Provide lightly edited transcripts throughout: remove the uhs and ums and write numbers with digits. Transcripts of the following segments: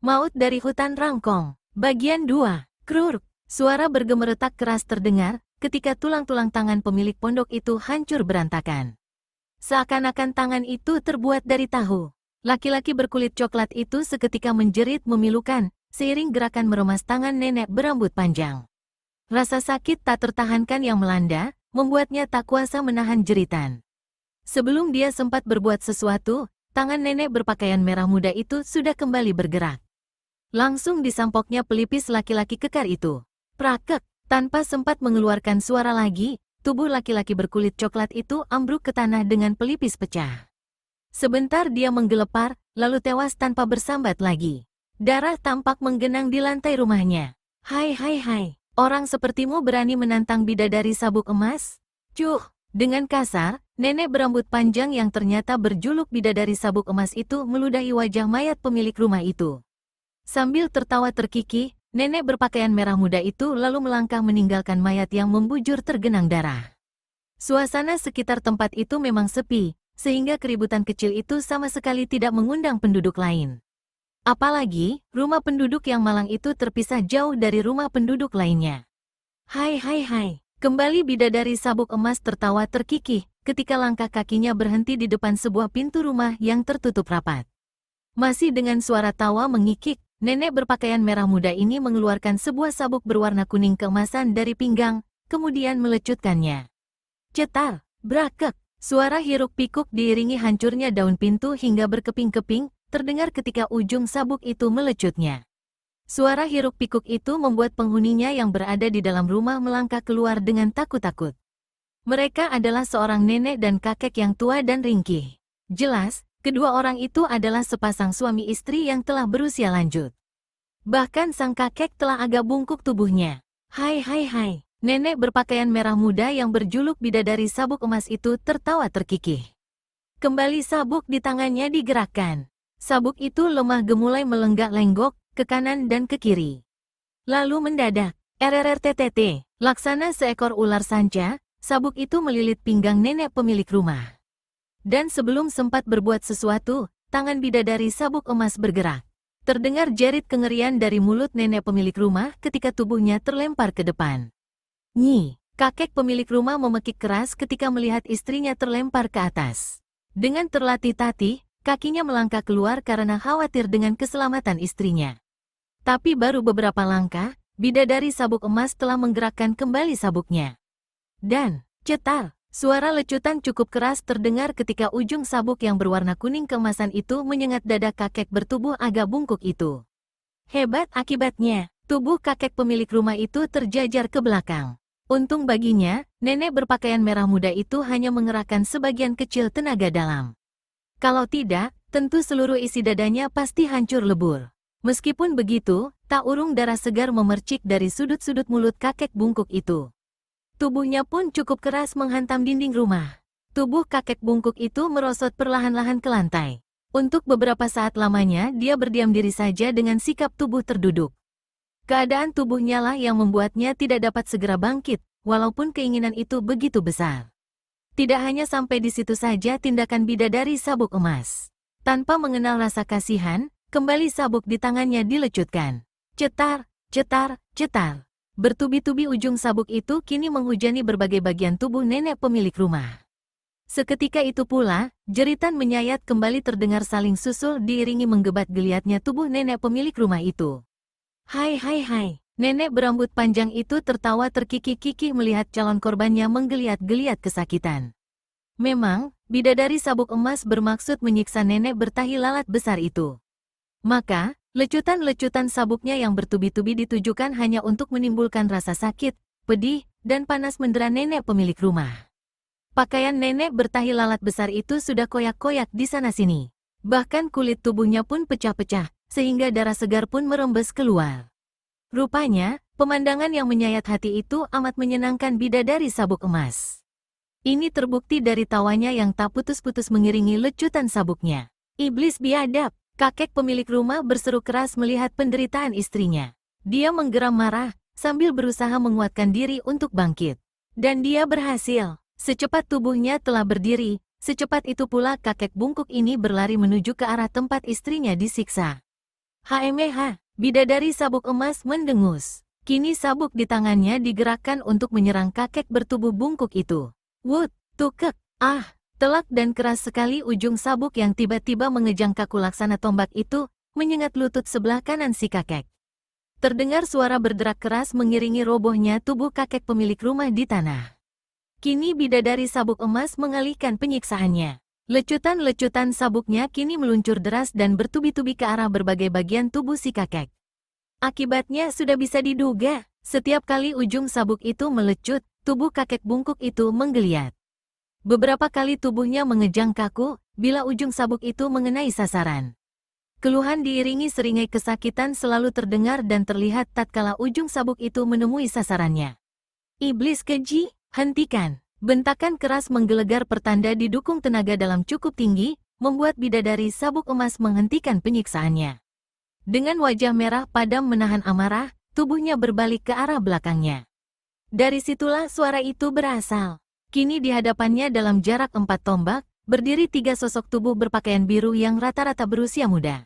Maut dari Hutan Rangkong. Bagian 2. Krurk. Suara bergemeretak keras terdengar ketika tulang-tulang tangan pemilik pondok itu hancur berantakan. Seakan-akan tangan itu terbuat dari tahu. Laki-laki berkulit coklat itu seketika menjerit memilukan, seiring gerakan meremas tangan nenek berambut panjang. Rasa sakit tak tertahankan yang melanda, membuatnya tak kuasa menahan jeritan. Sebelum dia sempat berbuat sesuatu, tangan nenek berpakaian merah muda itu sudah kembali bergerak. Langsung disampoknya pelipis laki-laki kekar itu. Prakek, tanpa sempat mengeluarkan suara lagi, tubuh laki-laki berkulit coklat itu ambruk ke tanah dengan pelipis pecah. Sebentar dia menggelepar, lalu tewas tanpa bersambat lagi. Darah tampak menggenang di lantai rumahnya. Hai, orang sepertimu berani menantang bidadari sabuk emas? Cuh, dengan kasar, nenek berambut panjang yang ternyata berjuluk bidadari sabuk emas itu meludahi wajah mayat pemilik rumah itu. Sambil tertawa terkikih, nenek berpakaian merah muda itu lalu melangkah meninggalkan mayat yang membujur tergenang darah. Suasana sekitar tempat itu memang sepi, sehingga keributan kecil itu sama sekali tidak mengundang penduduk lain. Apalagi, rumah penduduk yang malang itu terpisah jauh dari rumah penduduk lainnya. Hai, kembali bidadari sabuk emas tertawa terkikih ketika langkah kakinya berhenti di depan sebuah pintu rumah yang tertutup rapat. Masih dengan suara tawa mengikik, nenek berpakaian merah muda ini mengeluarkan sebuah sabuk berwarna kuning keemasan dari pinggang, kemudian melecutkannya. Cetar, brakek, suara hiruk-pikuk diiringi hancurnya daun pintu hingga berkeping-keping, terdengar ketika ujung sabuk itu melecutnya. Suara hiruk-pikuk itu membuat penghuninya yang berada di dalam rumah melangkah keluar dengan takut-takut. Mereka adalah seorang nenek dan kakek yang tua dan ringkih. Jelas, kedua orang itu adalah sepasang suami istri yang telah berusia lanjut. Bahkan sang kakek telah agak bungkuk tubuhnya. Hai, nenek berpakaian merah muda yang berjuluk bidadari sabuk emas itu tertawa terkikih. Kembali sabuk di tangannya digerakkan. Sabuk itu lemah gemulai melenggak-lenggok ke kanan dan ke kiri. Lalu mendadak, RRRTTT, laksana seekor ular sanca, sabuk itu melilit pinggang nenek pemilik rumah. Dan sebelum sempat berbuat sesuatu, tangan bidadari sabuk emas bergerak. Terdengar jerit kengerian dari mulut nenek pemilik rumah ketika tubuhnya terlempar ke depan. Nyi, kakek pemilik rumah memekik keras ketika melihat istrinya terlempar ke atas. Dengan terlatih-tatih, kakinya melangkah keluar karena khawatir dengan keselamatan istrinya. Tapi baru beberapa langkah, bidadari sabuk emas telah menggerakkan kembali sabuknya. Dan, cetar, suara lecutan cukup keras terdengar ketika ujung sabuk yang berwarna kuning keemasan itu menyengat dada kakek bertubuh agak bungkuk itu. Hebat akibatnya, tubuh kakek pemilik rumah itu terjajar ke belakang. Untung baginya, nenek berpakaian merah muda itu hanya mengerahkan sebagian kecil tenaga dalam. Kalau tidak, tentu seluruh isi dadanya pasti hancur lebur. Meskipun begitu, tak urung darah segar memercik dari sudut-sudut mulut kakek bungkuk itu. Tubuhnya pun cukup keras menghantam dinding rumah. Tubuh kakek bungkuk itu merosot perlahan-lahan ke lantai. Untuk beberapa saat lamanya dia berdiam diri saja dengan sikap tubuh terduduk. Keadaan tubuhnya lah yang membuatnya tidak dapat segera bangkit, walaupun keinginan itu begitu besar. Tidak hanya sampai di situ saja tindakan bidadari sabuk emas. Tanpa mengenal rasa kasihan, kembali sabuk di tangannya dilecutkan. Cetar, cetar. Bertubi-tubi ujung sabuk itu kini menghujani berbagai bagian tubuh nenek pemilik rumah. Seketika itu pula, jeritan menyayat kembali terdengar saling susul diiringi menggebat geliatnya tubuh nenek pemilik rumah itu. Hai, nenek berambut panjang itu tertawa terkikih-kikih melihat calon korbannya menggeliat-geliat kesakitan. Memang, bidadari sabuk emas bermaksud menyiksa nenek bertahi lalat besar itu. Maka, lecutan-lecutan sabuknya yang bertubi-tubi ditujukan hanya untuk menimbulkan rasa sakit, pedih, dan panas mendera nenek pemilik rumah. Pakaian nenek bertahi lalat besar itu sudah koyak-koyak di sana-sini. Bahkan kulit tubuhnya pun pecah-pecah, sehingga darah segar pun merembes keluar. Rupanya, pemandangan yang menyayat hati itu amat menyenangkan bidadari sabuk emas. Ini terbukti dari tawanya yang tak putus-putus mengiringi lecutan sabuknya. Iblis biadab! Kakek pemilik rumah berseru keras melihat penderitaan istrinya. Dia menggeram marah, sambil berusaha menguatkan diri untuk bangkit. Dan dia berhasil. Secepat tubuhnya telah berdiri, secepat itu pula kakek bungkuk ini berlari menuju ke arah tempat istrinya disiksa. HMH, bidadari sabuk emas mendengus. Kini sabuk di tangannya digerakkan untuk menyerang kakek bertubuh bungkuk itu. Wut, tukek, telak dan keras sekali ujung sabuk yang tiba-tiba mengejang kaku laksana tombak itu, menyengat lutut sebelah kanan si kakek. Terdengar suara berderak keras mengiringi robohnya tubuh kakek pemilik rumah di tanah. Kini bidadari sabuk emas mengalihkan penyiksaannya. Lecutan-lecutan sabuknya kini meluncur deras dan bertubi-tubi ke arah berbagai bagian tubuh si kakek. Akibatnya sudah bisa diduga, setiap kali ujung sabuk itu melecut, tubuh kakek bungkuk itu menggeliat. Beberapa kali tubuhnya mengejang kaku, bila ujung sabuk itu mengenai sasaran. Keluhan diiringi seringai kesakitan selalu terdengar dan terlihat tatkala ujung sabuk itu menemui sasarannya. Iblis keji, hentikan! Bentakan keras menggelegar pertanda didukung tenaga dalam cukup tinggi, membuat bidadari sabuk emas menghentikan penyiksaannya. Dengan wajah merah padam menahan amarah, tubuhnya berbalik ke arah belakangnya. Dari situlah suara itu berasal. Kini di hadapannya dalam jarak 4 tombak, berdiri 3 sosok tubuh berpakaian biru yang rata-rata berusia muda.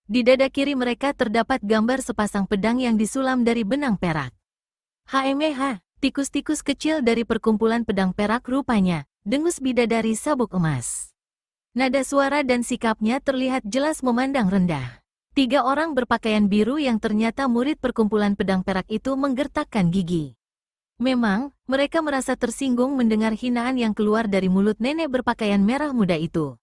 Di dada kiri mereka terdapat gambar sepasang pedang yang disulam dari benang perak. HMH, tikus-tikus kecil dari perkumpulan pedang perak rupanya, dengus bidadari sabuk emas. Nada suara dan sikapnya terlihat jelas memandang rendah. 3 orang berpakaian biru yang ternyata murid perkumpulan pedang perak itu menggertakkan gigi. Memang, mereka merasa tersinggung mendengar hinaan yang keluar dari mulut nenek berpakaian merah muda itu.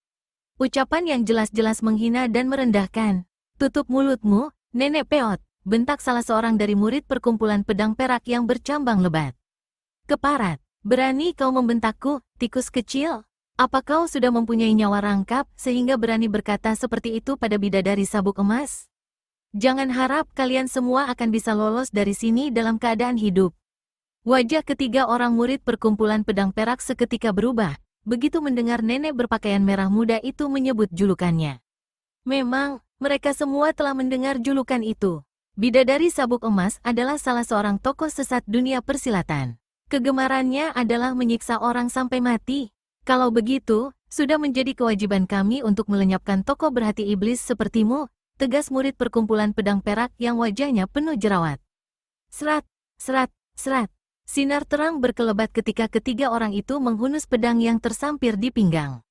Ucapan yang jelas-jelas menghina dan merendahkan. Tutup mulutmu, nenek peot, bentak salah seorang dari murid perkumpulan pedang perak yang bercambang lebat. Keparat, berani kau membentakku, tikus kecil? Apa kau sudah mempunyai nyawa rangkap sehingga berani berkata seperti itu pada bidadari sabuk emas? Jangan harap kalian semua akan bisa lolos dari sini dalam keadaan hidup. Wajah ketiga orang murid perkumpulan pedang perak seketika berubah, begitu mendengar nenek berpakaian merah muda itu menyebut julukannya. Memang, mereka semua telah mendengar julukan itu. Bidadari sabuk emas adalah salah seorang tokoh sesat dunia persilatan. Kegemarannya adalah menyiksa orang sampai mati. Kalau begitu, sudah menjadi kewajiban kami untuk melenyapkan tokoh berhati iblis sepertimu, tegas murid perkumpulan pedang perak yang wajahnya penuh jerawat. Serat, serat, serat. Sinar terang berkelebat ketika ketiga orang itu menghunus pedang yang tersampir di pinggang.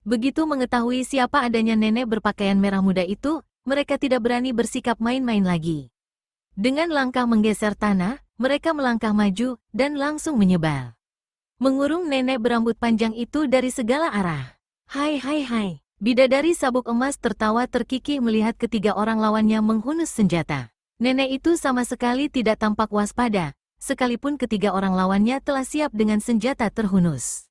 Begitu mengetahui siapa adanya nenek berpakaian merah muda itu, mereka tidak berani bersikap main-main lagi. Dengan langkah menggeser tanah, mereka melangkah maju dan langsung menyebar. Mengurung nenek berambut panjang itu dari segala arah. Hai hai hai, bidadari sabuk emas tertawa terkikih melihat ketiga orang lawannya menghunus senjata. Nenek itu sama sekali tidak tampak waspada, sekalipun ketiga orang lawannya telah siap dengan senjata terhunus.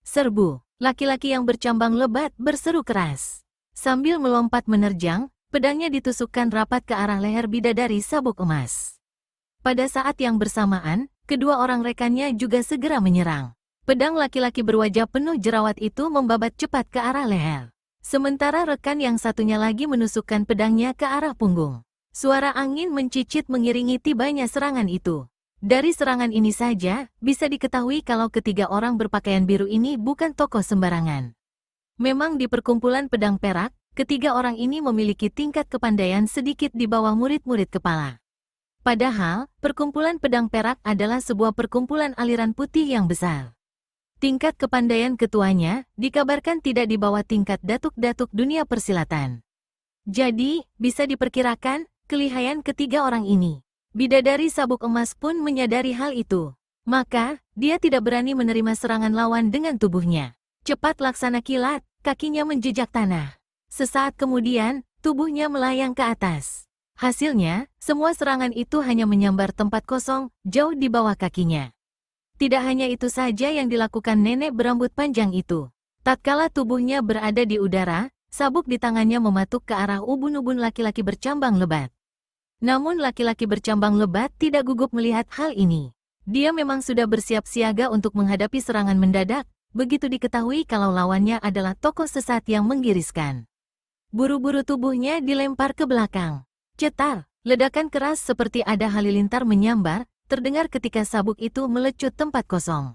Serbu, laki-laki yang bercambang lebat berseru keras. Sambil melompat menerjang, pedangnya ditusukkan rapat ke arah leher bidadari sabuk emas. Pada saat yang bersamaan, kedua orang rekannya juga segera menyerang. Pedang laki-laki berwajah penuh jerawat itu membabat cepat ke arah leher. Sementara rekan yang satunya lagi menusukkan pedangnya ke arah punggung. Suara angin mencicit mengiringi tibanya serangan itu. Dari serangan ini saja, bisa diketahui kalau ketiga orang berpakaian biru ini bukan tokoh sembarangan. Memang di perkumpulan pedang perak, ketiga orang ini memiliki tingkat kepandaian sedikit di bawah murid-murid kepala. Padahal, perkumpulan pedang perak adalah sebuah perkumpulan aliran putih yang besar. Tingkat kepandaian ketuanya dikabarkan tidak di bawah tingkat datuk-datuk dunia persilatan. Jadi, bisa diperkirakan, kelihayan ketiga orang ini. Bidadari sabuk emas pun menyadari hal itu. Maka, dia tidak berani menerima serangan lawan dengan tubuhnya. Cepat laksana kilat, kakinya menjejak tanah. Sesaat kemudian, tubuhnya melayang ke atas. Hasilnya, semua serangan itu hanya menyambar tempat kosong, jauh di bawah kakinya. Tidak hanya itu saja yang dilakukan nenek berambut panjang itu. Tatkala tubuhnya berada di udara, sabuk di tangannya mematuk ke arah ubun-ubun laki-laki bercambang lebat. Namun laki-laki bercambang lebat tidak gugup melihat hal ini. Dia memang sudah bersiap siaga untuk menghadapi serangan mendadak, begitu diketahui kalau lawannya adalah tokoh sesat yang menggiriskan. Buru-buru tubuhnya dilempar ke belakang. Cetar, ledakan keras seperti ada halilintar menyambar, terdengar ketika sabuk itu melecut tempat kosong.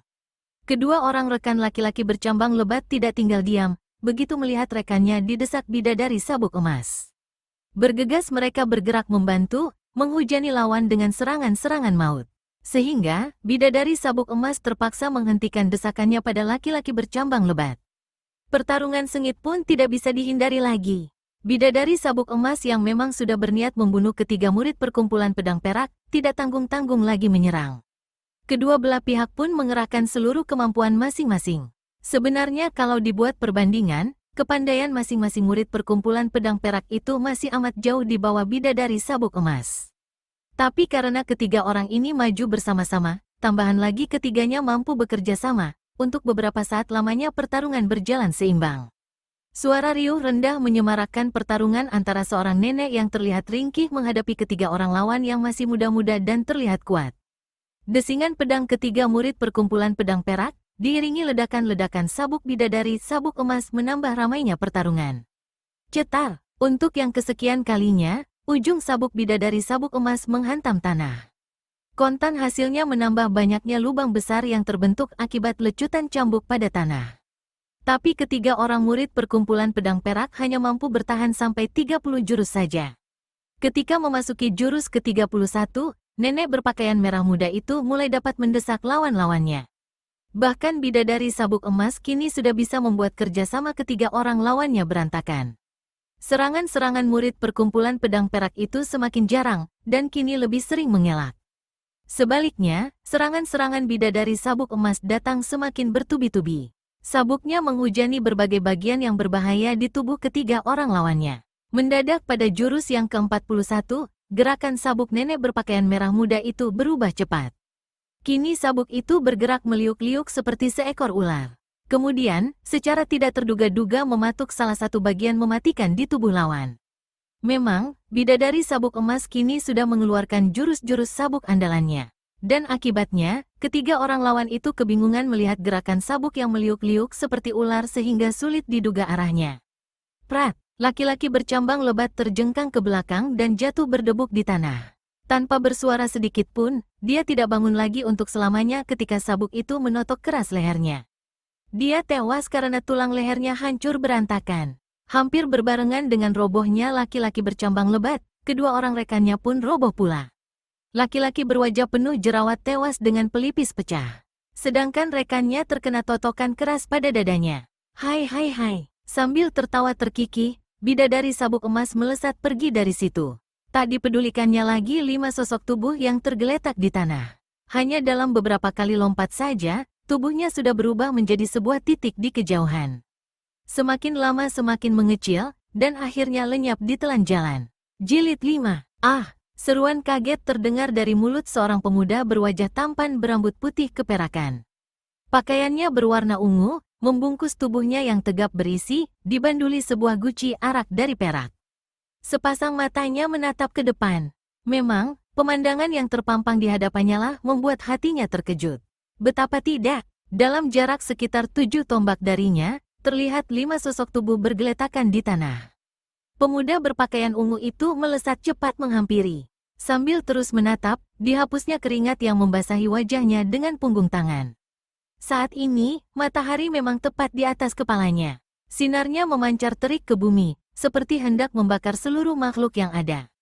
Kedua orang rekan laki-laki bercambang lebat tidak tinggal diam, begitu melihat rekannya didesak bidadari sabuk emas. Bergegas mereka bergerak membantu, menghujani lawan dengan serangan-serangan maut. Sehingga, bidadari sabuk emas terpaksa menghentikan desakannya pada laki-laki bercambang lebat. Pertarungan sengit pun tidak bisa dihindari lagi. Bidadari sabuk emas yang memang sudah berniat membunuh ketiga murid perkumpulan pedang perak, tidak tanggung-tanggung lagi menyerang. Kedua belah pihak pun mengerahkan seluruh kemampuan masing-masing. Sebenarnya kalau dibuat perbandingan, kepandaian masing-masing murid perkumpulan pedang perak itu masih amat jauh di bawah bidadari sabuk emas. Tapi karena ketiga orang ini maju bersama-sama, tambahan lagi ketiganya mampu bekerja sama, untuk beberapa saat lamanya pertarungan berjalan seimbang. Suara riuh rendah menyemarakkan pertarungan antara seorang nenek yang terlihat ringkih menghadapi ketiga orang lawan yang masih muda-muda dan terlihat kuat. Desingan pedang ketiga murid perkumpulan pedang perak, diiringi ledakan-ledakan sabuk bidadari sabuk emas menambah ramainya pertarungan. Cetar, untuk yang kesekian kalinya, ujung sabuk bidadari sabuk emas menghantam tanah. Kontan hasilnya menambah banyaknya lubang besar yang terbentuk akibat lecutan cambuk pada tanah. Tapi ketiga orang murid perkumpulan pedang perak hanya mampu bertahan sampai 30 jurus saja. Ketika memasuki jurus ke-31, nenek berpakaian merah muda itu mulai dapat mendesak lawan-lawannya. Bahkan bidadari sabuk emas kini sudah bisa membuat kerjasama ketiga orang lawannya berantakan. Serangan-serangan murid perkumpulan pedang perak itu semakin jarang, dan kini lebih sering mengelak. Sebaliknya, serangan-serangan bidadari sabuk emas datang semakin bertubi-tubi. Sabuknya menghujani berbagai bagian yang berbahaya di tubuh ketiga orang lawannya. Mendadak pada jurus yang ke-41, gerakan sabuk nenek berpakaian merah muda itu berubah cepat. Kini sabuk itu bergerak meliuk-liuk seperti seekor ular. Kemudian, secara tidak terduga-duga mematuk salah satu bagian mematikan di tubuh lawan. Memang, bidadari sabuk emas kini sudah mengeluarkan jurus-jurus sabuk andalannya. Dan akibatnya, ketiga orang lawan itu kebingungan melihat gerakan sabuk yang meliuk-liuk seperti ular sehingga sulit diduga arahnya. Prat, laki-laki bercambang lebat terjengkang ke belakang dan jatuh berdebuk di tanah. Tanpa bersuara sedikit pun, dia tidak bangun lagi untuk selamanya ketika sabuk itu menotok keras lehernya. Dia tewas karena tulang lehernya hancur berantakan. Hampir berbarengan dengan robohnya laki-laki bercambang lebat, kedua orang rekannya pun roboh pula. Laki-laki berwajah penuh jerawat tewas dengan pelipis pecah. Sedangkan rekannya terkena totokan keras pada dadanya. Hai hai hai, sambil tertawa terkikih, bidadari sabuk emas melesat pergi dari situ. Tak dipedulikannya lagi 5 sosok tubuh yang tergeletak di tanah. Hanya dalam beberapa kali lompat saja, tubuhnya sudah berubah menjadi sebuah titik di kejauhan. Semakin lama semakin mengecil, dan akhirnya lenyap di telan jalan. Jilid 5. Ah! Seruan kaget terdengar dari mulut seorang pemuda berwajah tampan berambut putih keperakan. Pakaiannya berwarna ungu, membungkus tubuhnya yang tegap berisi, dibanduli sebuah guci arak dari perak. Sepasang matanya menatap ke depan. Memang, pemandangan yang terpampang di hadapannya lah membuat hatinya terkejut. Betapa tidak, dalam jarak sekitar 7 tombak darinya, terlihat 5 sosok tubuh bergeletakan di tanah. Pemuda berpakaian ungu itu melesat cepat menghampiri. Sambil terus menatap, dihapusnya keringat yang membasahi wajahnya dengan punggung tangan. Saat ini, matahari memang tepat di atas kepalanya. Sinarnya memancar terik ke bumi, seperti hendak membakar seluruh makhluk yang ada.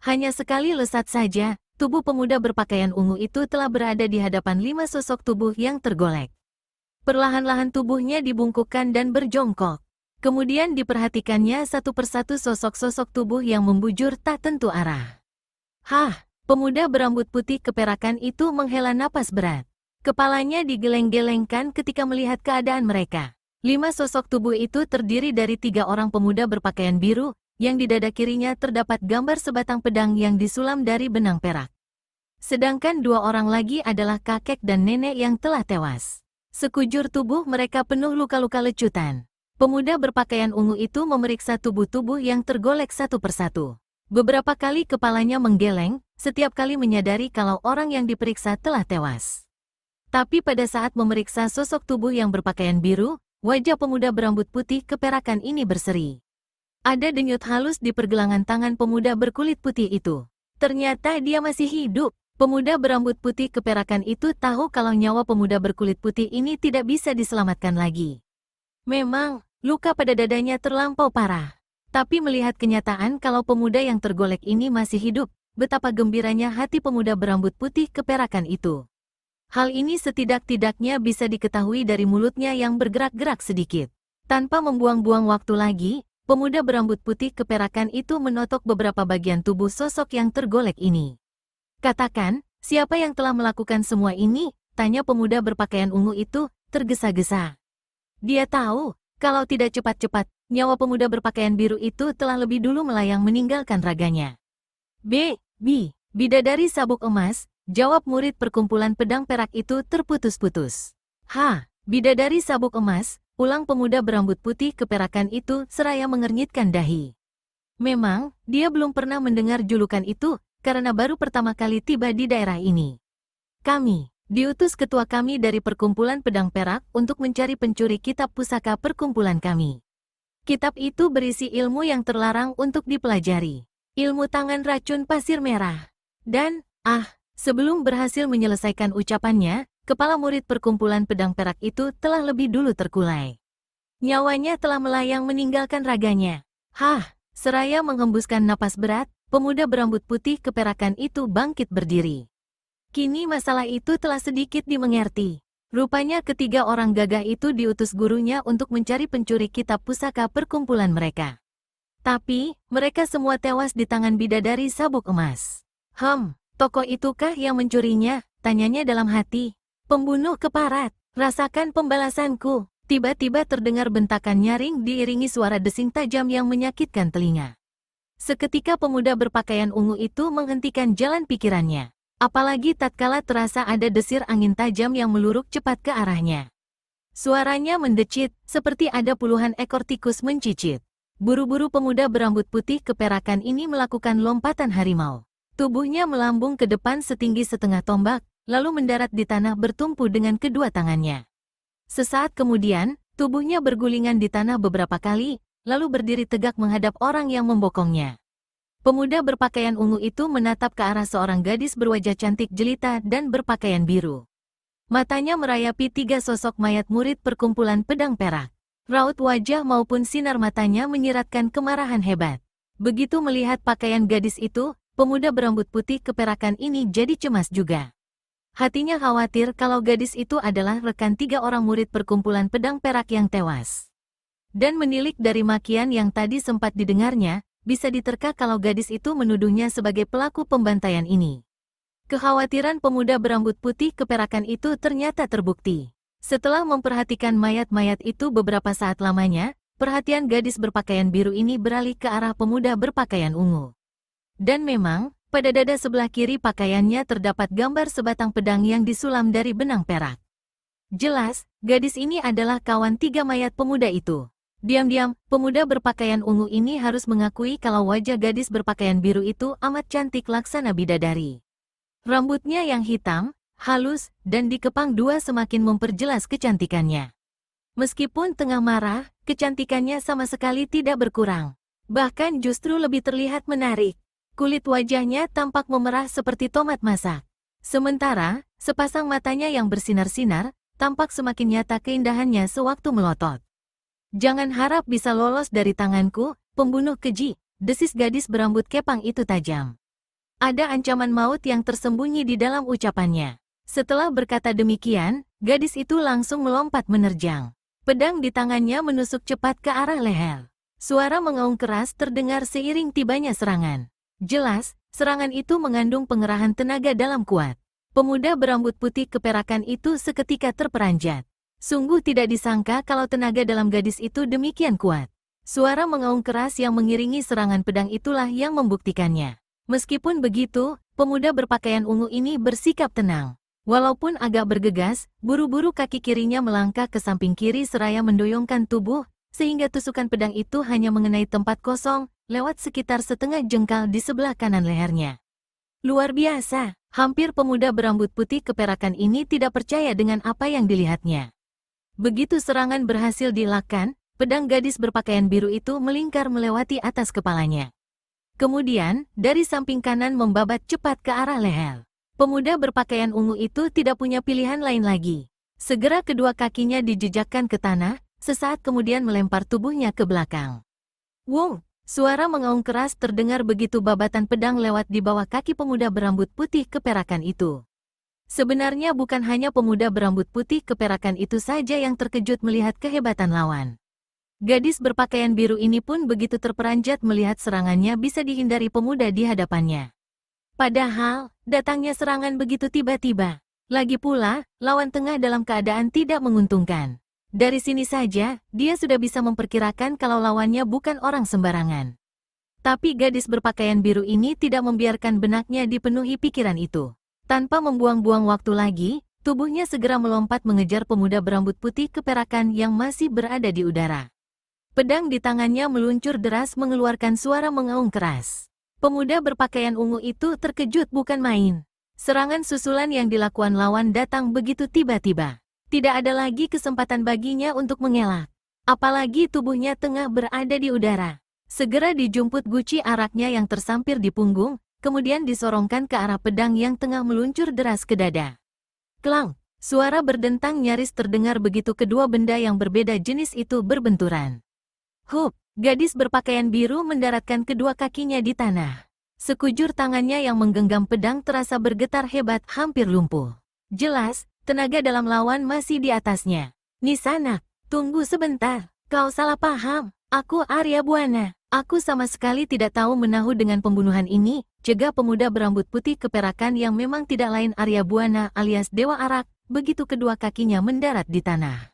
Hanya sekali lesat saja, tubuh pemuda berpakaian ungu itu telah berada di hadapan 5 sosok tubuh yang tergolek. Perlahan-lahan tubuhnya dibungkukkan dan berjongkok. Kemudian diperhatikannya satu persatu sosok-sosok tubuh yang membujur tak tentu arah. Hah, pemuda berambut putih keperakan itu menghela napas berat. Kepalanya digeleng-gelengkan ketika melihat keadaan mereka. 5 sosok tubuh itu terdiri dari 3 orang pemuda berpakaian biru, yang di dada kirinya terdapat gambar sebatang pedang yang disulam dari benang perak. Sedangkan 2 orang lagi adalah kakek dan nenek yang telah tewas. Sekujur tubuh mereka penuh luka-luka lecutan. Pemuda berpakaian ungu itu memeriksa tubuh-tubuh yang tergolek satu persatu. Beberapa kali kepalanya menggeleng, setiap kali menyadari kalau orang yang diperiksa telah tewas. Tapi pada saat memeriksa sosok tubuh yang berpakaian biru, wajah pemuda berambut putih keperakan ini berseri. Ada denyut halus di pergelangan tangan pemuda berkulit putih itu. Ternyata dia masih hidup. Pemuda berambut putih keperakan itu tahu kalau nyawa pemuda berkulit putih ini tidak bisa diselamatkan lagi. Memang, luka pada dadanya terlampau parah. Tapi melihat kenyataan kalau pemuda yang tergolek ini masih hidup, betapa gembiranya hati pemuda berambut putih keperakan itu. Hal ini setidak-tidaknya bisa diketahui dari mulutnya yang bergerak-gerak sedikit. Tanpa membuang-buang waktu lagi, pemuda berambut putih keperakan itu menotok beberapa bagian tubuh sosok yang tergolek ini. Katakan, siapa yang telah melakukan semua ini? Tanya pemuda berpakaian ungu itu, tergesa-gesa. Dia tahu, kalau tidak cepat-cepat, nyawa pemuda berpakaian biru itu telah lebih dulu melayang meninggalkan raganya. Bidadari sabuk emas, jawab murid perkumpulan pedang perak itu terputus-putus. Bidadari sabuk emas, ulang pemuda berambut putih keperakan itu seraya mengernyitkan dahi. Memang, dia belum pernah mendengar julukan itu, karena baru pertama kali tiba di daerah ini. Kami diutus ketua kami dari perkumpulan pedang perak untuk mencari pencuri kitab pusaka perkumpulan kami. Kitab itu berisi ilmu yang terlarang untuk dipelajari. Ilmu tangan racun pasir merah. Dan, sebelum berhasil menyelesaikan ucapannya, kepala murid perkumpulan pedang perak itu telah lebih dulu terkulai. Nyawanya telah melayang meninggalkan raganya. Seraya menghembuskan napas berat, pemuda berambut putih keperakan itu bangkit berdiri. Kini masalah itu telah sedikit dimengerti. Rupanya ketiga orang gagah itu diutus gurunya untuk mencari pencuri kitab pusaka perkumpulan mereka. Tapi, mereka semua tewas di tangan bidadari sabuk emas. Tokoh itukah yang mencurinya? Tanyanya dalam hati. Pembunuh keparat, rasakan pembalasanku. Tiba-tiba terdengar bentakan nyaring diiringi suara desing tajam yang menyakitkan telinga. Seketika pemuda berpakaian ungu itu menghentikan jalan pikirannya. Apalagi tatkala terasa ada desir angin tajam yang meluruk cepat ke arahnya. Suaranya mendecit, seperti ada puluhan ekor tikus mencicit. Buru-buru pemuda berambut putih keperakan ini melakukan lompatan harimau. Tubuhnya melambung ke depan setinggi setengah tombak, lalu mendarat di tanah bertumpu dengan kedua tangannya. Sesaat kemudian, tubuhnya bergulingan di tanah beberapa kali, lalu berdiri tegak menghadap orang yang membokongnya. Pemuda berpakaian ungu itu menatap ke arah seorang gadis berwajah cantik jelita dan berpakaian biru. Matanya merayapi tiga sosok mayat murid perkumpulan pedang perak. Raut wajah maupun sinar matanya menyiratkan kemarahan hebat. Begitu melihat pakaian gadis itu, pemuda berambut putih keperakan ini jadi cemas juga. Hatinya khawatir kalau gadis itu adalah rekan tiga orang murid perkumpulan pedang perak yang tewas. Dan menilik dari makian yang tadi sempat didengarnya, bisa diterka kalau gadis itu menuduhnya sebagai pelaku pembantaian ini. Kekhawatiran pemuda berambut putih keperakan itu ternyata terbukti. Setelah memperhatikan mayat-mayat itu beberapa saat lamanya, perhatian gadis berpakaian biru ini beralih ke arah pemuda berpakaian ungu. Dan memang, pada dada sebelah kiri pakaiannya terdapat gambar sebatang pedang yang disulam dari benang perak. Jelas, gadis ini adalah kawan tiga mayat pemuda itu. Diam-diam, pemuda berpakaian ungu ini harus mengakui kalau wajah gadis berpakaian biru itu amat cantik laksana bidadari. Rambutnya yang hitam, halus, dan dikepang dua semakin memperjelas kecantikannya. Meskipun tengah marah, kecantikannya sama sekali tidak berkurang. Bahkan justru lebih terlihat menarik. Kulit wajahnya tampak memerah seperti tomat masak. Sementara, sepasang matanya yang bersinar-sinar, tampak semakin nyata keindahannya sewaktu melotot. Jangan harap bisa lolos dari tanganku, pembunuh keji, desis gadis berambut kepang itu tajam. Ada ancaman maut yang tersembunyi di dalam ucapannya. Setelah berkata demikian, gadis itu langsung melompat menerjang. Pedang di tangannya menusuk cepat ke arah leher. Suara mengaung keras terdengar seiring tibanya serangan. Jelas, serangan itu mengandung pengerahan tenaga dalam kuat. Pemuda berambut putih keperakan itu seketika terperanjat. Sungguh tidak disangka kalau tenaga dalam gadis itu demikian kuat. Suara mengaung keras yang mengiringi serangan pedang itulah yang membuktikannya. Meskipun begitu, pemuda berpakaian ungu ini bersikap tenang. Walaupun agak bergegas, buru-buru kaki kirinya melangkah ke samping kiri seraya mendoyongkan tubuh, sehingga tusukan pedang itu hanya mengenai tempat kosong, lewat sekitar setengah jengkal di sebelah kanan lehernya. Luar biasa, hampir pemuda berambut putih keperakan ini tidak percaya dengan apa yang dilihatnya. Begitu serangan berhasil dielakkan, pedang gadis berpakaian biru itu melingkar melewati atas kepalanya. Kemudian, dari samping kanan membabat cepat ke arah leher. Pemuda berpakaian ungu itu tidak punya pilihan lain lagi. Segera kedua kakinya dijejakkan ke tanah, sesaat kemudian melempar tubuhnya ke belakang. Wong! Suara mengaung keras terdengar begitu babatan pedang lewat di bawah kaki pemuda berambut putih keperakan itu. Sebenarnya bukan hanya pemuda berambut putih keperakan itu saja yang terkejut melihat kehebatan lawan. Gadis berpakaian biru ini pun begitu terperanjat melihat serangannya bisa dihindari pemuda di hadapannya. Padahal, datangnya serangan begitu tiba-tiba. Lagi pula, lawan tengah dalam keadaan tidak menguntungkan. Dari sini saja, dia sudah bisa memperkirakan kalau lawannya bukan orang sembarangan. Tapi gadis berpakaian biru ini tidak membiarkan benaknya dipenuhi pikiran itu. Tanpa membuang-buang waktu lagi, tubuhnya segera melompat mengejar pemuda berambut putih keperakan yang masih berada di udara. Pedang di tangannya meluncur deras mengeluarkan suara mengaung keras. Pemuda berpakaian ungu itu terkejut bukan main. Serangan susulan yang dilakukan lawan datang begitu tiba-tiba. Tidak ada lagi kesempatan baginya untuk mengelak. Apalagi tubuhnya tengah berada di udara. Segera dijumput guci araknya yang tersampir di punggung, kemudian disorongkan ke arah pedang yang tengah meluncur deras ke dada. Klang! Suara berdentang nyaris terdengar begitu kedua benda yang berbeda jenis itu berbenturan. Hup! Gadis berpakaian biru mendaratkan kedua kakinya di tanah. Sekujur tangannya yang menggenggam pedang terasa bergetar hebat hampir lumpuh. Jelas, tenaga dalam lawan masih di atasnya. Nisanak, tunggu sebentar. Kau salah paham. Aku Arya Buana. Aku sama sekali tidak tahu menahu dengan pembunuhan ini, cegah pemuda berambut putih keperakan yang memang tidak lain Arya Buana alias Dewa Arak, begitu kedua kakinya mendarat di tanah.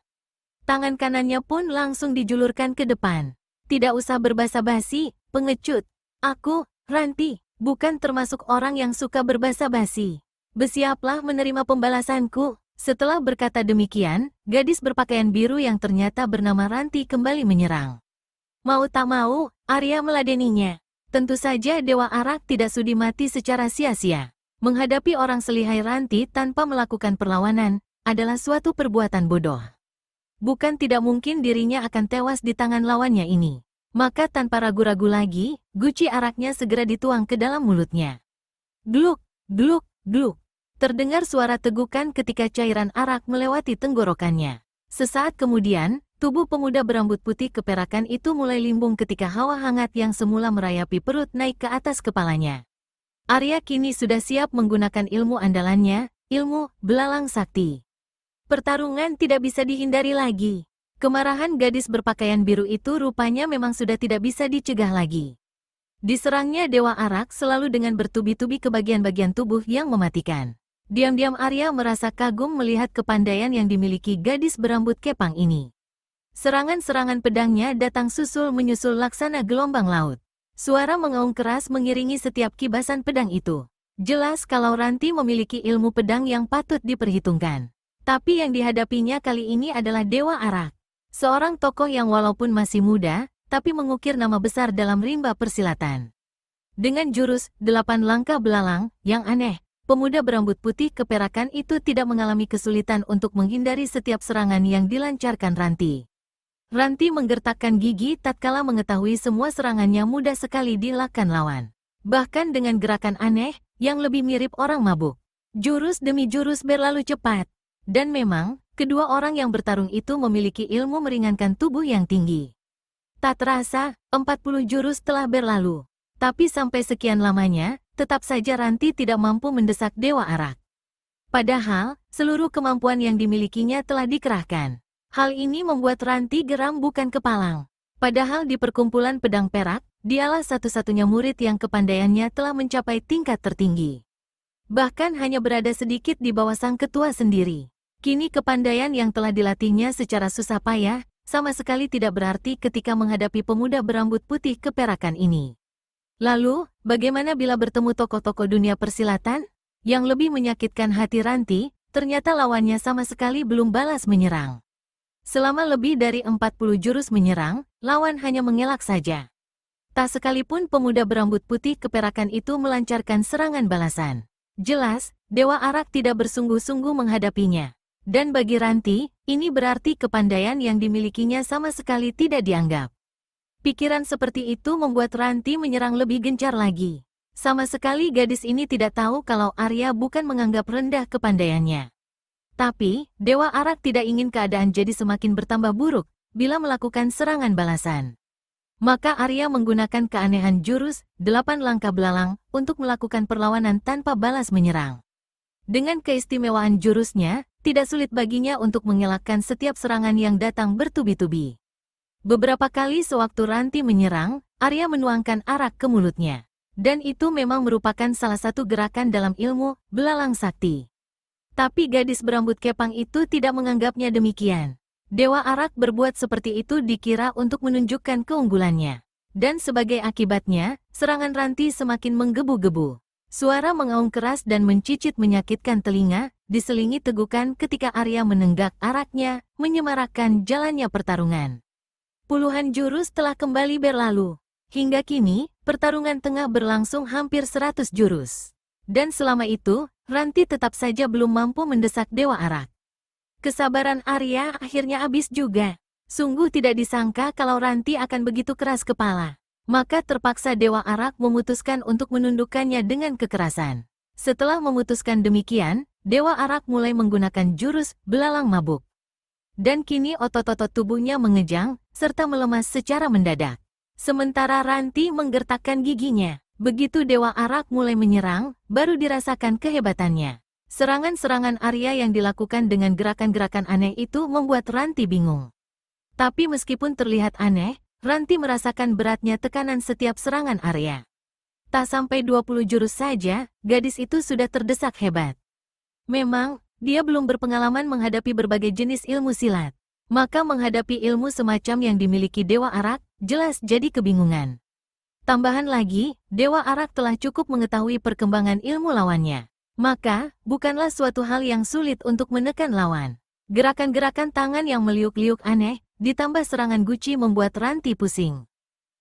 Tangan kanannya pun langsung dijulurkan ke depan. Tidak usah berbasa-basi, pengecut. Aku, Ranti, bukan termasuk orang yang suka berbasa-basi. Bersiaplah menerima pembalasanku. Setelah berkata demikian, gadis berpakaian biru yang ternyata bernama Ranti kembali menyerang. Mau tak mau, Arya meladeninya. Tentu saja Dewa Arak tidak sudi mati secara sia-sia. Menghadapi orang selihai Ranti tanpa melakukan perlawanan adalah suatu perbuatan bodoh. Bukan tidak mungkin dirinya akan tewas di tangan lawannya ini. Maka tanpa ragu-ragu lagi, guci araknya segera dituang ke dalam mulutnya. Gluk, gluk, gluk. Terdengar suara tegukan ketika cairan arak melewati tenggorokannya. Sesaat kemudian, tubuh pemuda berambut putih keperakan itu mulai limbung ketika hawa hangat yang semula merayapi perut naik ke atas kepalanya. Arya kini sudah siap menggunakan ilmu andalannya, ilmu belalang sakti. Pertarungan tidak bisa dihindari lagi. Kemarahan gadis berpakaian biru itu rupanya memang sudah tidak bisa dicegah lagi. Diserangnya Dewa Arak selalu dengan bertubi-tubi ke bagian-bagian tubuh yang mematikan. Diam-diam Arya merasa kagum melihat kepandaian yang dimiliki gadis berambut kepang ini. Serangan-serangan pedangnya datang susul menyusul laksana gelombang laut. Suara mengaung keras mengiringi setiap kibasan pedang itu. Jelas kalau Ranti memiliki ilmu pedang yang patut diperhitungkan. Tapi yang dihadapinya kali ini adalah Dewa Arak. Seorang tokoh yang walaupun masih muda, tapi mengukir nama besar dalam rimba persilatan. Dengan jurus 8 langkah belalang, yang aneh, pemuda berambut putih keperakan itu tidak mengalami kesulitan untuk menghindari setiap serangan yang dilancarkan Ranti. Ranti menggertakkan gigi tatkala mengetahui semua serangannya mudah sekali dilakukan lawan. Bahkan dengan gerakan aneh, yang lebih mirip orang mabuk. Jurus demi jurus berlalu cepat. Dan memang, kedua orang yang bertarung itu memiliki ilmu meringankan tubuh yang tinggi. Tak terasa, 40 jurus telah berlalu. Tapi sampai sekian lamanya, tetap saja Ranti tidak mampu mendesak Dewa Arak. Padahal, seluruh kemampuan yang dimilikinya telah dikerahkan. Hal ini membuat Ranti geram bukan kepalang. Padahal di perkumpulan pedang perak, dialah satu-satunya murid yang kepandaiannya telah mencapai tingkat tertinggi. Bahkan hanya berada sedikit di bawah sang ketua sendiri. Kini kepandaian yang telah dilatihnya secara susah payah, sama sekali tidak berarti ketika menghadapi pemuda berambut putih keperakan ini. Lalu, bagaimana bila bertemu tokoh-tokoh dunia persilatan? Yang lebih menyakitkan hati Ranti, ternyata lawannya sama sekali belum balas menyerang. Selama lebih dari 40 jurus menyerang, lawan hanya mengelak saja. Tak sekalipun pemuda berambut putih keperakan itu melancarkan serangan balasan. Jelas, Dewa Arak tidak bersungguh-sungguh menghadapinya. Dan bagi Ranti, ini berarti kepandaian yang dimilikinya sama sekali tidak dianggap. Pikiran seperti itu membuat Ranti menyerang lebih gencar lagi. Sama sekali gadis ini tidak tahu kalau Arya bukan menganggap rendah kepandaiannya. Tapi, Dewa Arak tidak ingin keadaan jadi semakin bertambah buruk bila melakukan serangan balasan. Maka Arya menggunakan keanehan jurus 8 langkah belalang untuk melakukan perlawanan tanpa balas menyerang. Dengan keistimewaan jurusnya, tidak sulit baginya untuk mengelakkan setiap serangan yang datang bertubi-tubi. Beberapa kali sewaktu Ranti menyerang, Arya menuangkan arak ke mulutnya. Dan itu memang merupakan salah satu gerakan dalam ilmu belalang sakti. Tapi gadis berambut kepang itu tidak menganggapnya demikian. Dewa Arak berbuat seperti itu dikira untuk menunjukkan keunggulannya. Dan sebagai akibatnya, serangan Ranti semakin menggebu-gebu. Suara mengaum keras dan mencicit menyakitkan telinga, diselingi tegukan ketika Arya menenggak araknya, menyemarakkan jalannya pertarungan. Puluhan jurus telah kembali berlalu. Hingga kini, pertarungan tengah berlangsung hampir 100 jurus. Dan selama itu, Ranti tetap saja belum mampu mendesak Dewa Arak. Kesabaran Arya akhirnya habis juga. Sungguh tidak disangka kalau Ranti akan begitu keras kepala. Maka terpaksa Dewa Arak memutuskan untuk menundukkannya dengan kekerasan. Setelah memutuskan demikian, Dewa Arak mulai menggunakan jurus belalang mabuk. Dan kini otot-otot tubuhnya mengejang, serta melemas secara mendadak. Sementara Ranti menggertakkan giginya. Begitu Dewa Arak mulai menyerang, baru dirasakan kehebatannya. Serangan-serangan Arya yang dilakukan dengan gerakan-gerakan aneh itu membuat Ranti bingung. Tapi meskipun terlihat aneh, Ranti merasakan beratnya tekanan setiap serangan Arya. Tak sampai 20 jurus saja, gadis itu sudah terdesak hebat. Memang, dia belum berpengalaman menghadapi berbagai jenis ilmu silat. Maka menghadapi ilmu semacam yang dimiliki Dewa Arak, jelas jadi kebingungan. Tambahan lagi, Dewa Arak telah cukup mengetahui perkembangan ilmu lawannya. Maka, bukanlah suatu hal yang sulit untuk menekan lawan. Gerakan-gerakan tangan yang meliuk-liuk aneh, ditambah serangan guci membuat Ranti pusing.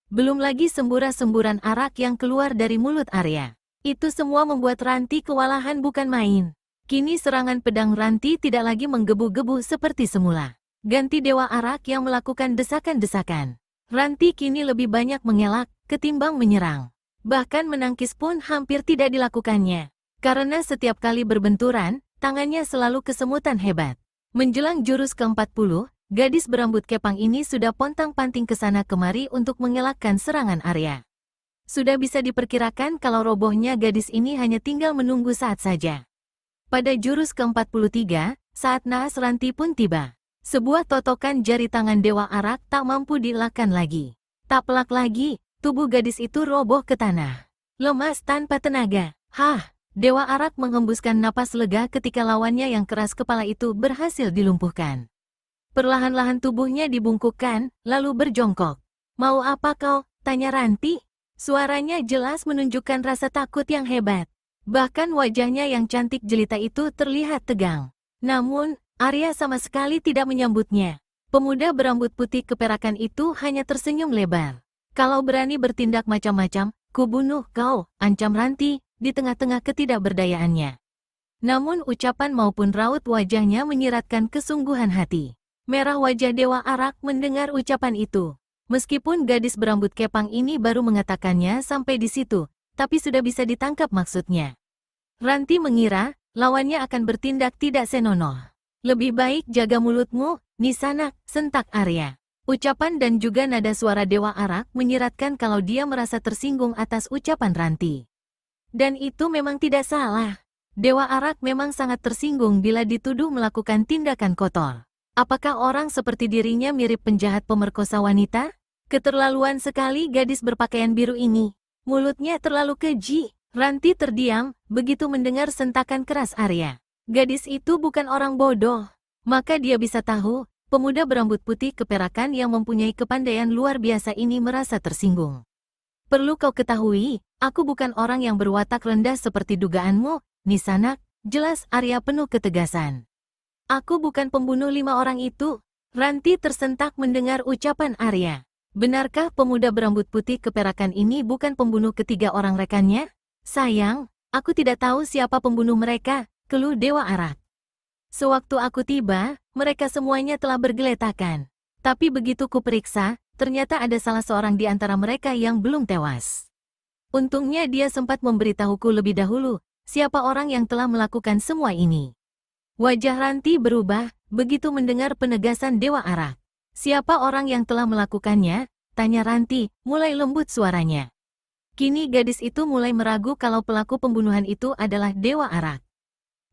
Belum lagi semburan-semburan arak yang keluar dari mulut Arya. Itu semua membuat Ranti kewalahan bukan main. Kini serangan pedang Ranti tidak lagi menggebu-gebu seperti semula. Ganti Dewa Arak yang melakukan desakan-desakan. Ranti kini lebih banyak mengelak ketimbang menyerang. Bahkan menangkis pun hampir tidak dilakukannya. Karena setiap kali berbenturan, tangannya selalu kesemutan hebat. Menjelang jurus ke-40, gadis berambut kepang ini sudah pontang-panting ke sana kemari untuk mengelakkan serangan Arya. Sudah bisa diperkirakan kalau robohnya gadis ini hanya tinggal menunggu saat saja. Pada jurus ke-43, saat naas Ranti pun tiba. Sebuah totokan jari tangan Dewa Arak tak mampu dielakkan lagi. Tak pelak lagi, tubuh gadis itu roboh ke tanah. Lemas tanpa tenaga. Hah! Dewa Arak menghembuskan napas lega ketika lawannya yang keras kepala itu berhasil dilumpuhkan. Perlahan-lahan tubuhnya dibungkukkan, lalu berjongkok. "Mau apa kau?" tanya Ranti. Suaranya jelas menunjukkan rasa takut yang hebat. Bahkan wajahnya yang cantik jelita itu terlihat tegang. Namun, Arya sama sekali tidak menyambutnya. Pemuda berambut putih keperakan itu hanya tersenyum lebar. "Kalau berani bertindak macam-macam, kubunuh kau," ancam Ranti di tengah-tengah ketidakberdayaannya. Namun ucapan maupun raut wajahnya menyiratkan kesungguhan hati. Merah wajah Dewa Arak mendengar ucapan itu. Meskipun gadis berambut kepang ini baru mengatakannya sampai di situ, tapi sudah bisa ditangkap maksudnya. Ranti mengira, lawannya akan bertindak tidak senonoh. "Lebih baik jaga mulutmu, Nisanak," sentak Arya. Ucapan dan juga nada suara Dewa Arak menyiratkan kalau dia merasa tersinggung atas ucapan Ranti. Dan itu memang tidak salah. Dewa Arak memang sangat tersinggung bila dituduh melakukan tindakan kotor. Apakah orang seperti dirinya mirip penjahat pemerkosa wanita? Keterlaluan sekali gadis berpakaian biru ini. Mulutnya terlalu keji. Ranti terdiam, begitu mendengar sentakan keras Arya. Gadis itu bukan orang bodoh. Maka dia bisa tahu, pemuda berambut putih keperakan yang mempunyai kepandaian luar biasa ini merasa tersinggung. "Perlu kau ketahui, aku bukan orang yang berwatak rendah seperti dugaanmu, Nisanak," jelas Arya penuh ketegasan. "Aku bukan pembunuh 5 orang itu." Ranti tersentak mendengar ucapan Arya. Benarkah pemuda berambut putih keperakan ini bukan pembunuh ketiga orang rekannya? "Sayang, aku tidak tahu siapa pembunuh mereka," keluh Dewa Arak. "Sewaktu aku tiba, mereka semuanya telah bergeletakan. Tapi begitu kuperiksa, ternyata ada salah seorang di antara mereka yang belum tewas. Untungnya dia sempat memberitahuku lebih dahulu, siapa orang yang telah melakukan semua ini." Wajah Ranti berubah, begitu mendengar penegasan Dewa Arak. Siapa orang yang telah melakukannya, Tanya Ranti, mulai lembut suaranya. Kini gadis itu mulai meragu kalau pelaku pembunuhan itu adalah Dewa Arak.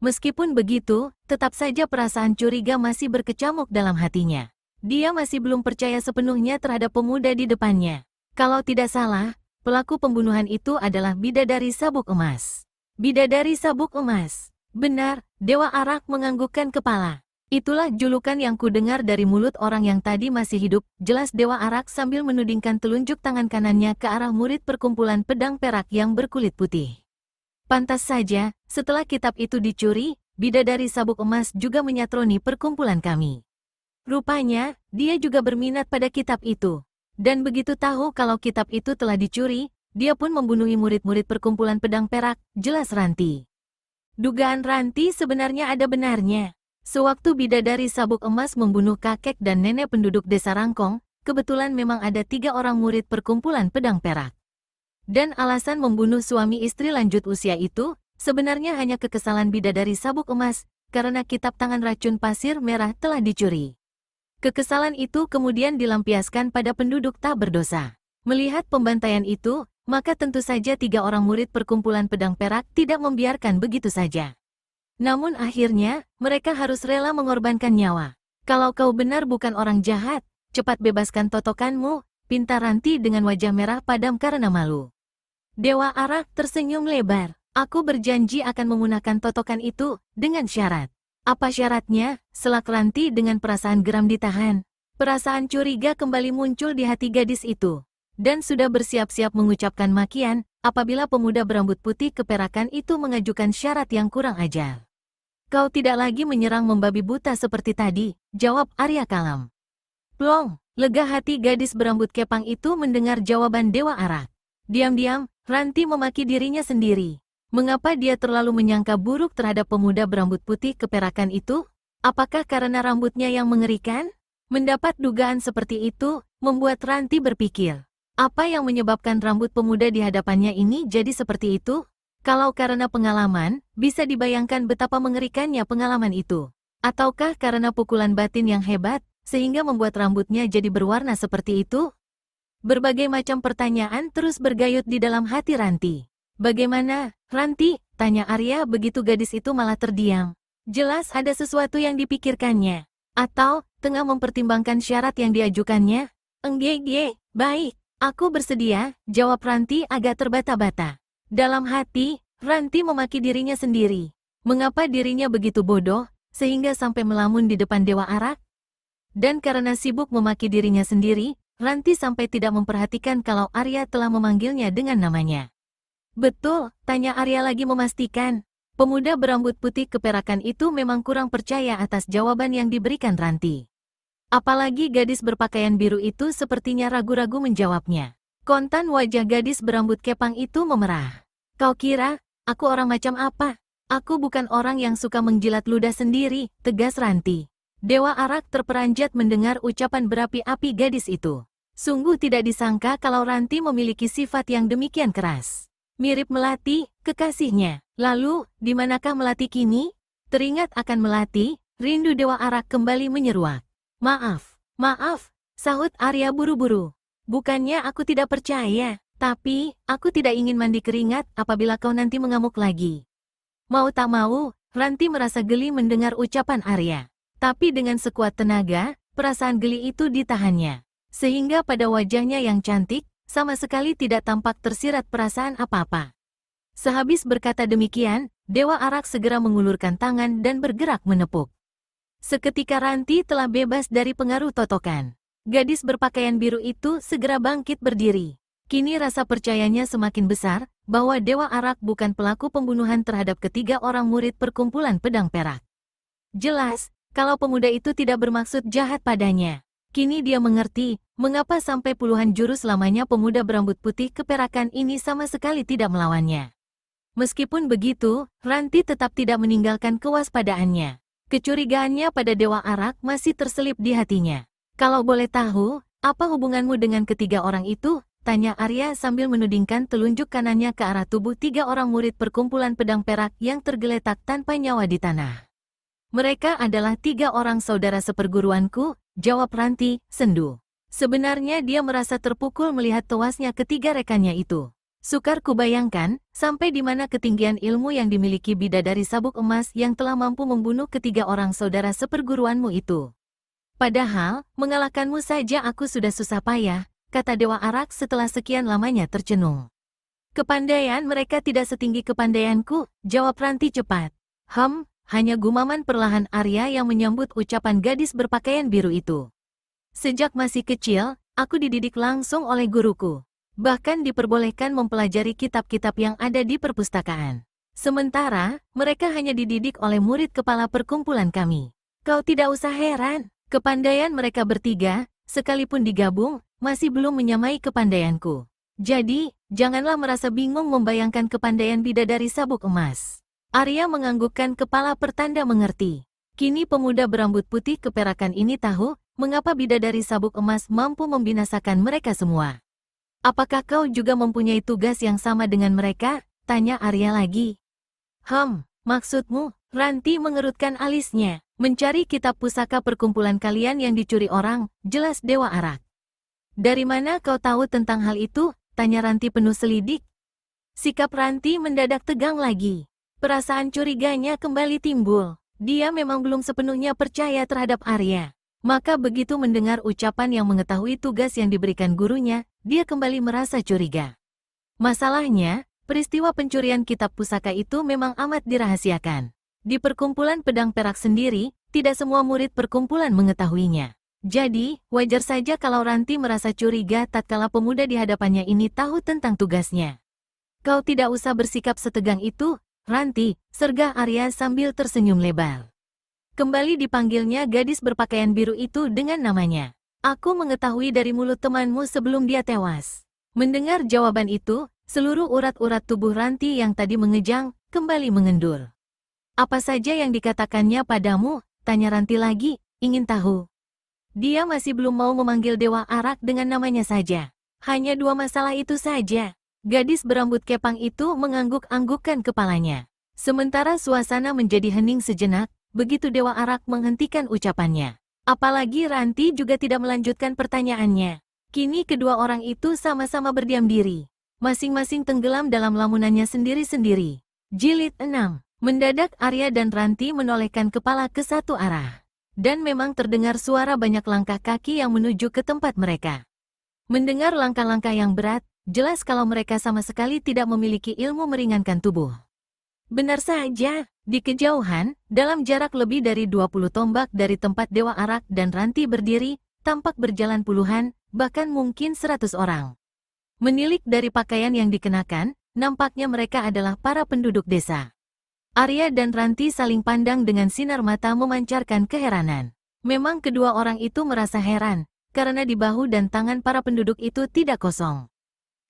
Meskipun begitu, tetap saja perasaan curiga masih berkecamuk dalam hatinya. Dia masih belum percaya sepenuhnya terhadap pemuda di depannya. Kalau tidak salah, pelaku pembunuhan itu adalah Bidadari Sabuk Emas. Bidadari Sabuk Emas. Benar, Dewa Arak menganggukkan kepala. Itulah julukan yang kudengar dari mulut orang yang tadi masih hidup, jelas Dewa Arak sambil menudingkan telunjuk tangan kanannya ke arah murid perkumpulan pedang perak yang berkulit putih. Pantas saja, setelah kitab itu dicuri, Bidadari Sabuk Emas juga menyatroni perkumpulan kami. Rupanya, dia juga berminat pada kitab itu. Dan begitu tahu kalau kitab itu telah dicuri, dia pun membunuhi murid-murid perkumpulan pedang perak, jelas Ranti. Dugaan Ranti sebenarnya ada benarnya. Sewaktu Bidadari Sabuk Emas membunuh kakek dan nenek penduduk desa Rangkong, kebetulan memang ada 3 orang murid perkumpulan pedang perak. Dan alasan membunuh suami istri lanjut usia itu, sebenarnya hanya kekesalan Bidadari Sabuk Emas, karena kitab tangan racun pasir merah telah dicuri. Kekesalan itu kemudian dilampiaskan pada penduduk tak berdosa. Melihat pembantaian itu, maka tentu saja 3 orang murid perkumpulan pedang perak tidak membiarkan begitu saja. Namun akhirnya, mereka harus rela mengorbankan nyawa. Kalau kau benar bukan orang jahat, cepat bebaskan totokanmu, pinta Ranti dengan wajah merah padam karena malu. Dewa Arak tersenyum lebar. Aku berjanji akan menggunakan totokan itu, dengan syarat. Apa syaratnya? Selak Ranti dengan perasaan geram ditahan. Perasaan curiga kembali muncul di hati gadis itu. Dan sudah bersiap-siap mengucapkan makian, apabila pemuda berambut putih keperakan itu mengajukan syarat yang kurang ajar. Kau tidak lagi menyerang membabi buta seperti tadi, jawab Arya kalem. Plong, lega hati gadis berambut kepang itu mendengar jawaban Dewa Arak. Diam-diam, Ranti memaki dirinya sendiri. Mengapa dia terlalu menyangka buruk terhadap pemuda berambut putih keperakan itu? Apakah karena rambutnya yang mengerikan? Mendapat dugaan seperti itu, membuat Ranti berpikir. Apa yang menyebabkan rambut pemuda di hadapannya ini jadi seperti itu? Kalau karena pengalaman, bisa dibayangkan betapa mengerikannya pengalaman itu. Ataukah karena pukulan batin yang hebat, sehingga membuat rambutnya jadi berwarna seperti itu? Berbagai macam pertanyaan terus bergayut di dalam hati Ranti. Bagaimana, Ranti? Tanya Arya begitu gadis itu malah terdiam. Jelas ada sesuatu yang dipikirkannya. Atau, tengah mempertimbangkan syarat yang diajukannya? Enggak, baik, aku bersedia, jawab Ranti agak terbata-bata. Dalam hati, Ranti memaki dirinya sendiri. Mengapa dirinya begitu bodoh, sehingga sampai melamun di depan Dewa Arak? Dan karena sibuk memaki dirinya sendiri, Ranti sampai tidak memperhatikan kalau Arya telah memanggilnya dengan namanya. Betul, tanya Arya lagi memastikan. Pemuda berambut putih keperakan itu memang kurang percaya atas jawaban yang diberikan Ranti. Apalagi gadis berpakaian biru itu sepertinya ragu-ragu menjawabnya. Kontan wajah gadis berambut kepang itu memerah. Kau kira, aku orang macam apa? Aku bukan orang yang suka menjilat ludah sendiri, tegas Ranti. Dewa Arak terperanjat mendengar ucapan berapi-api gadis itu. Sungguh tidak disangka kalau Ranti memiliki sifat yang demikian keras. Mirip Melati, kekasihnya. Lalu, di manakah Melati kini? Teringat akan Melati, rindu Dewa Arak kembali menyeruak. Maaf, sahut Arya buru-buru. Bukannya aku tidak percaya, tapi aku tidak ingin mandi keringat apabila kau nanti mengamuk lagi. Mau tak mau, Ranti merasa geli mendengar ucapan Arya. Tapi dengan sekuat tenaga, perasaan geli itu ditahannya. Sehingga pada wajahnya yang cantik, sama sekali tidak tampak tersirat perasaan apa-apa. Sehabis berkata demikian, Dewa Arak segera mengulurkan tangan dan bergerak menepuk. Seketika Ranti telah bebas dari pengaruh totokan. Gadis berpakaian biru itu segera bangkit berdiri. Kini rasa percayanya semakin besar, bahwa Dewa Arak bukan pelaku pembunuhan terhadap ketiga orang murid perkumpulan pedang perak. Jelas, kalau pemuda itu tidak bermaksud jahat padanya. Kini dia mengerti, mengapa sampai puluhan jurus lamanya pemuda berambut putih keperakan ini sama sekali tidak melawannya. Meskipun begitu, Ranti tetap tidak meninggalkan kewaspadaannya. Kecurigaannya pada Dewa Arak masih terselip di hatinya. Kalau boleh tahu, apa hubunganmu dengan ketiga orang itu? Tanya Arya sambil menudingkan telunjuk kanannya ke arah tubuh 3 orang murid perkumpulan pedang perak yang tergeletak tanpa nyawa di tanah. Mereka adalah 3 orang saudara seperguruanku, jawab Ranti, sendu. Sebenarnya dia merasa terpukul melihat tewasnya ketiga rekannya itu. Sukar kubayangkan, sampai di mana ketinggian ilmu yang dimiliki bidadari sabuk emas yang telah mampu membunuh ketiga orang saudara seperguruanmu itu. Padahal, mengalahkanmu saja aku sudah susah payah, kata Dewa Arak setelah sekian lamanya tercenung. Kepandaian mereka tidak setinggi kepandaianku, jawab Ranti cepat. Hanya gumaman perlahan Arya yang menyambut ucapan gadis berpakaian biru itu. Sejak masih kecil, aku dididik langsung oleh guruku. Bahkan diperbolehkan mempelajari kitab-kitab yang ada di perpustakaan. Sementara, mereka hanya dididik oleh murid kepala perkumpulan kami. Kau tidak usah heran, kepandaian mereka bertiga, sekalipun digabung, masih belum menyamai kepandaianku. Jadi, janganlah merasa bingung membayangkan kepandaian bidadari sabuk emas. Arya menganggukkan kepala pertanda mengerti. Kini pemuda berambut putih keperakan ini tahu, mengapa bidadari sabuk emas mampu membinasakan mereka semua. Apakah kau juga mempunyai tugas yang sama dengan mereka? Tanya Arya lagi. Maksudmu? Ranti mengerutkan alisnya. Mencari kitab pusaka perkumpulan kalian yang dicuri orang, jelas Dewa Arak. Dari mana kau tahu tentang hal itu? Tanya Ranti penuh selidik. Sikap Ranti mendadak tegang lagi. Perasaan curiganya kembali timbul. Dia memang belum sepenuhnya percaya terhadap Arya. Maka begitu mendengar ucapan yang mengetahui tugas yang diberikan gurunya, dia kembali merasa curiga. Masalahnya, peristiwa pencurian kitab pusaka itu memang amat dirahasiakan. Di perkumpulan pedang perak sendiri, tidak semua murid perkumpulan mengetahuinya. Jadi, wajar saja kalau Ranti merasa curiga tatkala pemuda di hadapannya ini tahu tentang tugasnya. Kau tidak usah bersikap setegang itu, Ranti, sergah Arya sambil tersenyum lebar. Kembali dipanggilnya gadis berpakaian biru itu dengan namanya. Aku mengetahui dari mulut temanmu sebelum dia tewas. Mendengar jawaban itu, seluruh urat-urat tubuh Ranti yang tadi mengejang, kembali mengendur. Apa saja yang dikatakannya padamu? Tanya Ranti lagi, ingin tahu. Dia masih belum mau memanggil Dewa Arak dengan namanya saja. Hanya dua masalah itu saja. Gadis berambut kepang itu mengangguk-anggukkan kepalanya. Sementara suasana menjadi hening sejenak, begitu Dewa Arak menghentikan ucapannya. Apalagi Ranti juga tidak melanjutkan pertanyaannya. Kini kedua orang itu sama-sama berdiam diri. Masing-masing tenggelam dalam lamunannya sendiri-sendiri. Jilid 6. Mendadak Arya dan Ranti menolehkan kepala ke satu arah. Dan memang terdengar suara banyak langkah kaki yang menuju ke tempat mereka. Mendengar langkah-langkah yang berat, jelas kalau mereka sama sekali tidak memiliki ilmu meringankan tubuh. Benar saja, di kejauhan, dalam jarak lebih dari 20 tombak dari tempat Dewa Arak dan Ranti berdiri, tampak berjalan puluhan, bahkan mungkin 100 orang. Menilik dari pakaian yang dikenakan, nampaknya mereka adalah para penduduk desa. Arya dan Ranti saling pandang dengan sinar mata memancarkan keheranan. Memang kedua orang itu merasa heran, karena di bahu dan tangan para penduduk itu tidak kosong.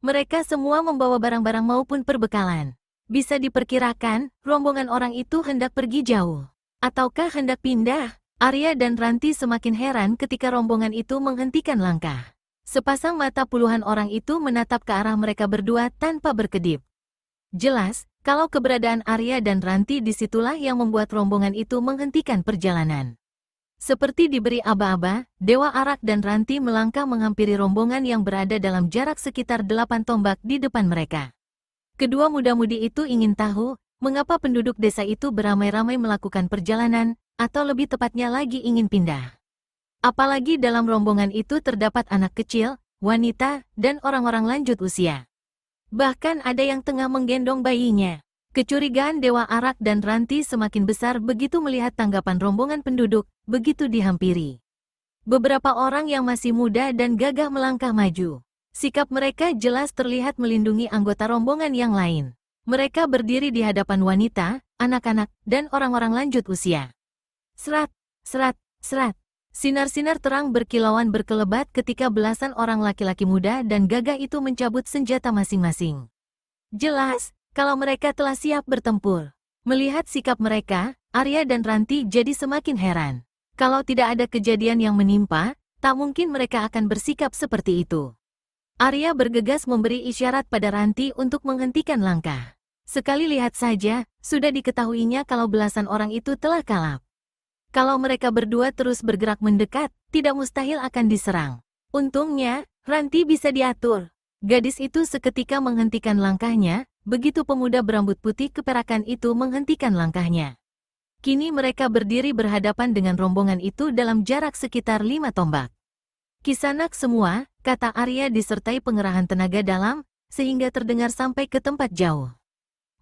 Mereka semua membawa barang-barang maupun perbekalan. Bisa diperkirakan, rombongan orang itu hendak pergi jauh. Ataukah hendak pindah? Arya dan Ranti semakin heran ketika rombongan itu menghentikan langkah. Sepasang mata puluhan orang itu menatap ke arah mereka berdua tanpa berkedip. Jelas, kalau keberadaan Arya dan Ranti disitulah yang membuat rombongan itu menghentikan perjalanan. Seperti diberi aba-aba, Dewa Arak dan Ranti melangkah menghampiri rombongan yang berada dalam jarak sekitar 8 tombak di depan mereka. Kedua muda-mudi itu ingin tahu, mengapa penduduk desa itu beramai-ramai melakukan perjalanan, atau lebih tepatnya lagi ingin pindah. Apalagi dalam rombongan itu terdapat anak kecil, wanita, dan orang-orang lanjut usia. Bahkan ada yang tengah menggendong bayinya. Kecurigaan Dewa Arak dan Ranti semakin besar begitu melihat tanggapan rombongan penduduk, begitu dihampiri. Beberapa orang yang masih muda dan gagah melangkah maju. Sikap mereka jelas terlihat melindungi anggota rombongan yang lain. Mereka berdiri di hadapan wanita, anak-anak, dan orang-orang lanjut usia. Serat, serat, serat. Sinar-sinar terang berkilauan berkelebat ketika belasan orang laki-laki muda dan gagah itu mencabut senjata masing-masing. Jelas, kalau mereka telah siap bertempur. Melihat sikap mereka, Arya dan Ranti jadi semakin heran. Kalau tidak ada kejadian yang menimpa, tak mungkin mereka akan bersikap seperti itu. Arya bergegas memberi isyarat pada Ranti untuk menghentikan langkah. Sekali lihat saja, sudah diketahuinya kalau belasan orang itu telah kalap. Kalau mereka berdua terus bergerak mendekat, tidak mustahil akan diserang. Untungnya, Ranti bisa diatur. Gadis itu seketika menghentikan langkahnya, begitu pemuda berambut putih keperakan itu menghentikan langkahnya. Kini mereka berdiri berhadapan dengan rombongan itu dalam jarak sekitar 5 tombak. Kisanak semua, kata Arya disertai pengerahan tenaga dalam, sehingga terdengar sampai ke tempat jauh.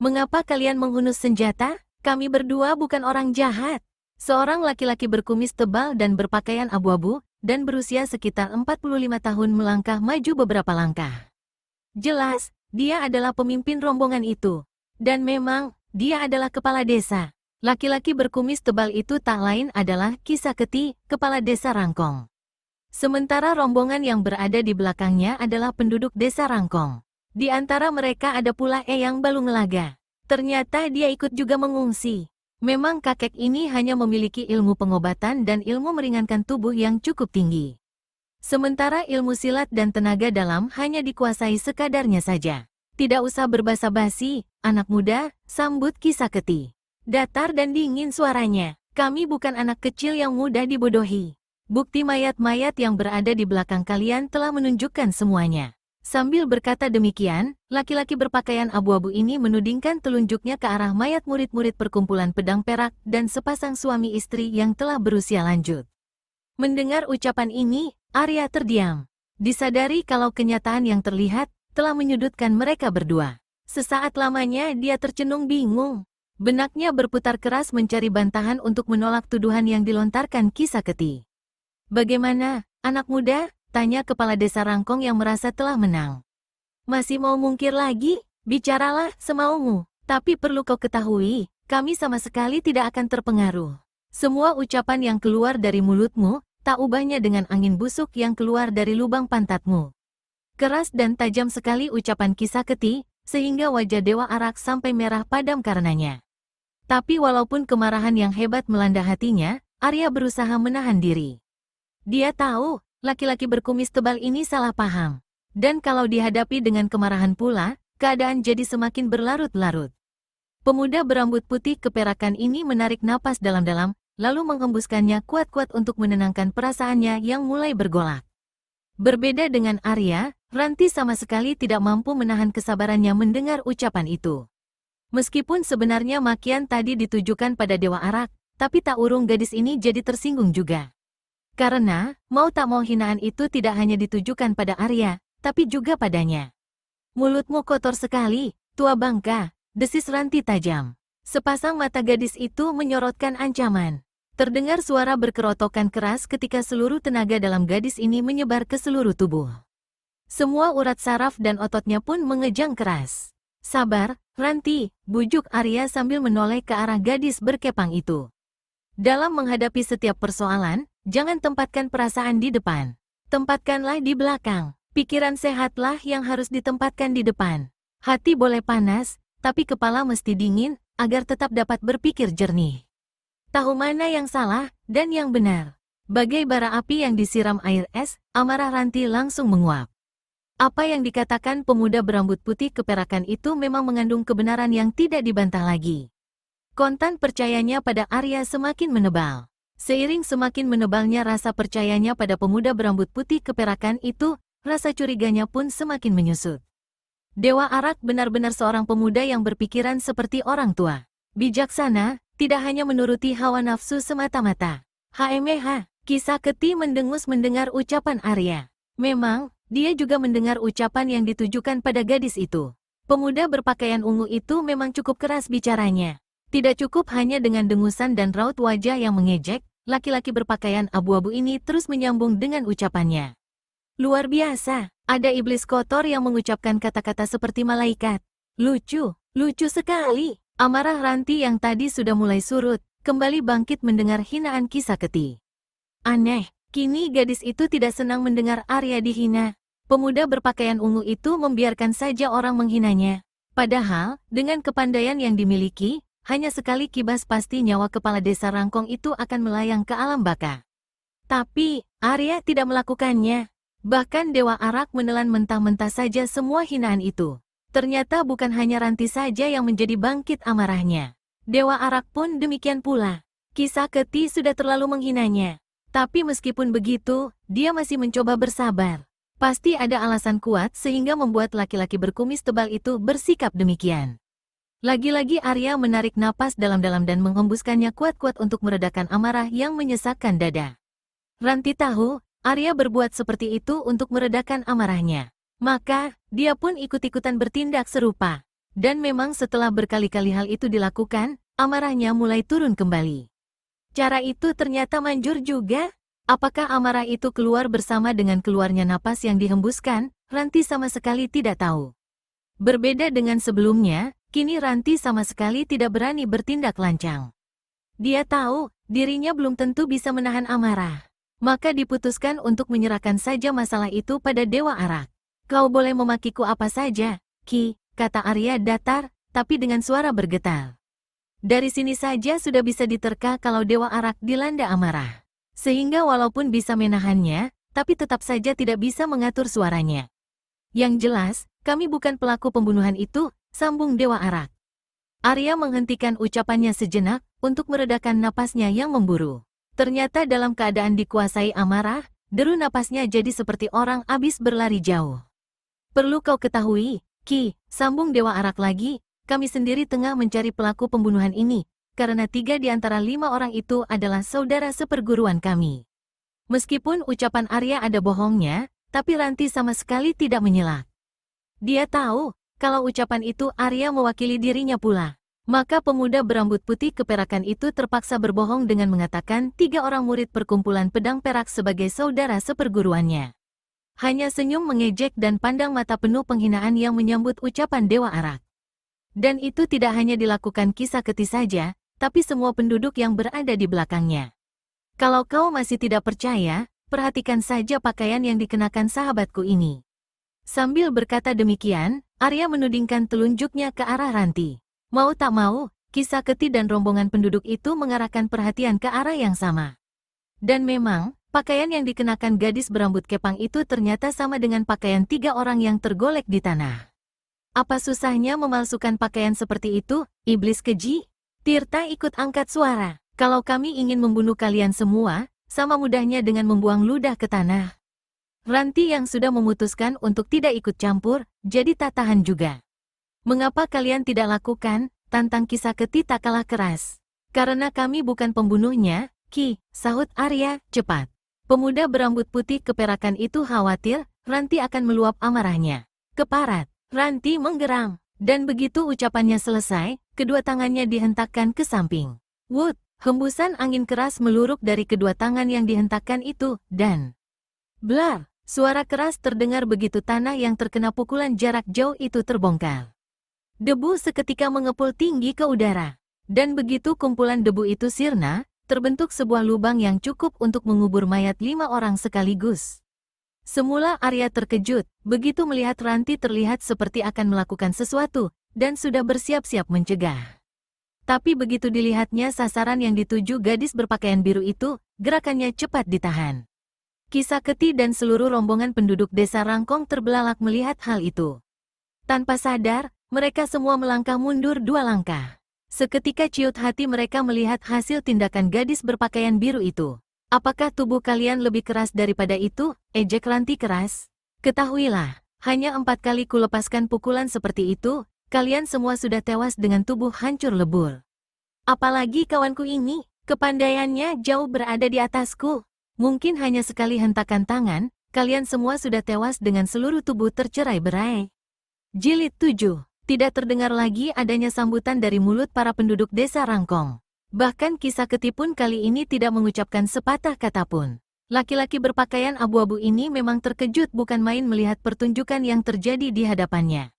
Mengapa kalian menghunus senjata? Kami berdua bukan orang jahat. Seorang laki-laki berkumis tebal dan berpakaian abu-abu, dan berusia sekitar 45 tahun melangkah maju beberapa langkah. Jelas, dia adalah pemimpin rombongan itu. Dan memang, dia adalah kepala desa. Laki-laki berkumis tebal itu tak lain adalah Kisaketi, kepala desa Rangkong. Sementara rombongan yang berada di belakangnya adalah penduduk desa Rangkong. Di antara mereka ada pula Eyang Balungelaga. Ternyata dia ikut juga mengungsi. Memang kakek ini hanya memiliki ilmu pengobatan dan ilmu meringankan tubuh yang cukup tinggi. Sementara ilmu silat dan tenaga dalam hanya dikuasai sekadarnya saja. Tidak usah berbasa-basi, anak muda, sambut Kisaketi. Datar dan dingin suaranya. Kami bukan anak kecil yang mudah dibodohi. Bukti mayat-mayat yang berada di belakang kalian telah menunjukkan semuanya. Sambil berkata demikian, laki-laki berpakaian abu-abu ini menudingkan telunjuknya ke arah mayat murid-murid perkumpulan pedang perak dan sepasang suami istri yang telah berusia lanjut. Mendengar ucapan ini, Arya terdiam. Disadari kalau kenyataan yang terlihat telah menyudutkan mereka berdua. Sesaat lamanya dia tercenung bingung. Benaknya berputar keras mencari bantahan untuk menolak tuduhan yang dilontarkan Kisaketi. Bagaimana, anak muda? Tanya kepala desa Rangkong yang merasa telah menang. Masih mau mungkir lagi? Bicaralah semaumu. Tapi perlu kau ketahui, kami sama sekali tidak akan terpengaruh. Semua ucapan yang keluar dari mulutmu, tak ubahnya dengan angin busuk yang keluar dari lubang pantatmu. Keras dan tajam sekali ucapan Kisaketi, sehingga wajah Dewa Arak sampai merah padam karenanya. Tapi walaupun kemarahan yang hebat melanda hatinya, Arya berusaha menahan diri. Dia tahu, laki-laki berkumis tebal ini salah paham. Dan kalau dihadapi dengan kemarahan pula, keadaan jadi semakin berlarut-larut. Pemuda berambut putih keperakan ini menarik napas dalam-dalam, lalu menghembuskannya kuat-kuat untuk menenangkan perasaannya yang mulai bergolak. Berbeda dengan Arya, Ranti sama sekali tidak mampu menahan kesabarannya mendengar ucapan itu. Meskipun sebenarnya makian tadi ditujukan pada Dewa Arak, tapi tak urung gadis ini jadi tersinggung juga. Karena, mau tak mau hinaan itu tidak hanya ditujukan pada Arya, tapi juga padanya. Mulutmu kotor sekali, tua bangka, desis Ranti tajam. Sepasang mata gadis itu menyorotkan ancaman. Terdengar suara berkerotokan keras ketika seluruh tenaga dalam gadis ini menyebar ke seluruh tubuh. Semua urat saraf dan ototnya pun mengejang keras. Sabar, Ranti, bujuk Arya sambil menoleh ke arah gadis berkepang itu. Dalam menghadapi setiap persoalan, jangan tempatkan perasaan di depan. Tempatkanlah di belakang. Pikiran sehatlah yang harus ditempatkan di depan. Hati boleh panas, tapi kepala mesti dingin, agar tetap dapat berpikir jernih. Tahu mana yang salah, dan yang benar. Bagai bara api yang disiram air es, amarah Ranti langsung menguap. Apa yang dikatakan pemuda berambut putih keperakan itu memang mengandung kebenaran yang tidak dibantah lagi. Kontan percayanya pada Arya semakin menebal. Seiring semakin menebalnya rasa percayanya pada pemuda berambut putih keperakan itu, rasa curiganya pun semakin menyusut. Dewa Arak benar-benar seorang pemuda yang berpikiran seperti orang tua. Bijaksana, tidak hanya menuruti hawa nafsu semata-mata. HMH, Kisaketi mendengus mendengar ucapan Arya. Memang, dia juga mendengar ucapan yang ditujukan pada gadis itu. Pemuda berpakaian ungu itu memang cukup keras bicaranya. Tidak cukup hanya dengan dengusan dan raut wajah yang mengejek, laki-laki berpakaian abu-abu ini terus menyambung dengan ucapannya. Luar biasa, ada iblis kotor yang mengucapkan kata-kata seperti malaikat. Lucu, lucu sekali. Amarah Ranti yang tadi sudah mulai surut, kembali bangkit mendengar hinaan Kisaketi. Aneh, kini gadis itu tidak senang mendengar Arya dihina. Pemuda berpakaian ungu itu membiarkan saja orang menghinanya. Padahal, dengan kepandaian yang dimiliki, hanya sekali kibas pasti nyawa kepala desa Rangkong itu akan melayang ke alam baka. Tapi, Arya tidak melakukannya. Bahkan Dewa Arak menelan mentah-mentah saja semua hinaan itu. Ternyata bukan hanya Ranti saja yang menjadi bangkit amarahnya. Dewa Arak pun demikian pula. Kisaketi sudah terlalu menghinanya. Tapi meskipun begitu, dia masih mencoba bersabar. Pasti ada alasan kuat sehingga membuat laki-laki berkumis tebal itu bersikap demikian. Lagi-lagi Arya menarik napas dalam-dalam dan menghembuskannya kuat-kuat untuk meredakan amarah yang menyesakkan dada. Ranti tahu, Arya berbuat seperti itu untuk meredakan amarahnya. Maka, dia pun ikut-ikutan bertindak serupa. Dan memang setelah berkali-kali hal itu dilakukan, amarahnya mulai turun kembali. Cara itu ternyata manjur juga. Apakah amarah itu keluar bersama dengan keluarnya napas yang dihembuskan? Ranti sama sekali tidak tahu. Berbeda dengan sebelumnya, kini Ranti sama sekali tidak berani bertindak lancang. Dia tahu, dirinya belum tentu bisa menahan amarah. Maka diputuskan untuk menyerahkan saja masalah itu pada Dewa Arak. Kau boleh memakiku apa saja, Ki, kata Arya datar, tapi dengan suara bergetar. Dari sini saja sudah bisa diterka kalau Dewa Arak dilanda amarah. Sehingga walaupun bisa menahannya, tapi tetap saja tidak bisa mengatur suaranya. Yang jelas, kami bukan pelaku pembunuhan itu, sambung Dewa Arak. Arya menghentikan ucapannya sejenak, untuk meredakan napasnya yang memburu. Ternyata dalam keadaan dikuasai amarah, deru napasnya jadi seperti orang habis berlari jauh. Perlu kau ketahui, Ki, sambung Dewa Arak lagi, kami sendiri tengah mencari pelaku pembunuhan ini, karena 3 di antara 5 orang itu adalah saudara seperguruan kami. Meskipun ucapan Arya ada bohongnya, tapi Ranti sama sekali tidak menyela. Dia tahu, kalau ucapan itu Arya mewakili dirinya pula. Maka pemuda berambut putih keperakan itu terpaksa berbohong dengan mengatakan 3 orang murid perkumpulan pedang perak sebagai saudara seperguruannya. Hanya senyum mengejek dan pandang mata penuh penghinaan yang menyambut ucapan Dewa Arak. Dan itu tidak hanya dilakukan Kisaketi saja, tapi semua penduduk yang berada di belakangnya. Kalau kau masih tidak percaya, perhatikan saja pakaian yang dikenakan sahabatku ini. Sambil berkata demikian, Arya menudingkan telunjuknya ke arah Ranti. Mau tak mau, Kisaketi dan rombongan penduduk itu mengarahkan perhatian ke arah yang sama. Dan memang, pakaian yang dikenakan gadis berambut kepang itu ternyata sama dengan pakaian 3 orang yang tergolek di tanah. Apa susahnya memalsukan pakaian seperti itu, iblis keji? Tirta ikut angkat suara. Kalau kami ingin membunuh kalian semua, sama mudahnya dengan membuang ludah ke tanah. Ranti yang sudah memutuskan untuk tidak ikut campur, jadi tak tahan juga. Mengapa kalian tidak lakukan? Tantang Kisaketi tak kalah keras. Karena kami bukan pembunuhnya, Ki, sahut Arya, cepat. Pemuda berambut putih keperakan itu khawatir, Ranti akan meluap amarahnya. Keparat, Ranti menggeram. Dan begitu ucapannya selesai, kedua tangannya dihentakkan ke samping. Wut! Hembusan angin keras meluruk dari kedua tangan yang dihentakkan itu, dan blar, suara keras terdengar begitu tanah yang terkena pukulan jarak jauh itu terbongkar. Debu seketika mengepul tinggi ke udara. Dan begitu kumpulan debu itu sirna, terbentuk sebuah lubang yang cukup untuk mengubur mayat 5 orang sekaligus. Semula Arya terkejut, begitu melihat Ranti terlihat seperti akan melakukan sesuatu, dan sudah bersiap-siap mencegah. Tapi begitu dilihatnya sasaran yang dituju gadis berpakaian biru itu, gerakannya cepat ditahan. Kisaketi dan seluruh rombongan penduduk desa Rangkong terbelalak melihat hal itu. Tanpa sadar, mereka semua melangkah mundur 2 langkah. Seketika ciut hati mereka melihat hasil tindakan gadis berpakaian biru itu. Apakah tubuh kalian lebih keras daripada itu? Ejek Ranti keras. Ketahuilah, hanya 4 kali kulepaskan pukulan seperti itu, kalian semua sudah tewas dengan tubuh hancur lebur. Apalagi kawanku ini, kepandaiannya jauh berada di atasku. Mungkin hanya sekali hentakan tangan, kalian semua sudah tewas dengan seluruh tubuh tercerai-berai. Jilid 7. Tidak terdengar lagi adanya sambutan dari mulut para penduduk desa Rangkong. Bahkan Kisaketi pun kali ini tidak mengucapkan sepatah kata pun. Laki-laki berpakaian abu-abu ini memang terkejut bukan main melihat pertunjukan yang terjadi di hadapannya.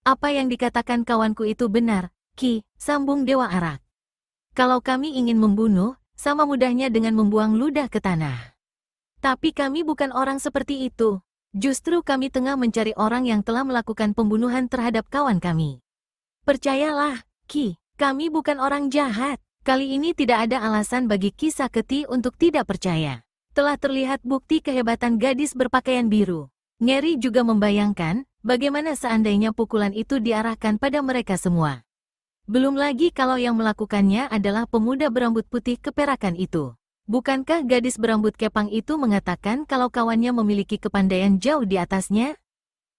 Apa yang dikatakan kawanku itu benar, Ki, sambung Dewa Arak. Kalau kami ingin membunuh, sama mudahnya dengan membuang ludah ke tanah. Tapi kami bukan orang seperti itu. Justru kami tengah mencari orang yang telah melakukan pembunuhan terhadap kawan kami. Percayalah, Ki, kami bukan orang jahat. Kali ini tidak ada alasan bagi Kisaketi untuk tidak percaya. Telah terlihat bukti kehebatan gadis berpakaian biru. Ngeri juga membayangkan, bagaimana seandainya pukulan itu diarahkan pada mereka semua. Belum lagi kalau yang melakukannya adalah pemuda berambut putih keperakan itu. Bukankah gadis berambut kepang itu mengatakan kalau kawannya memiliki kepandaian jauh di atasnya?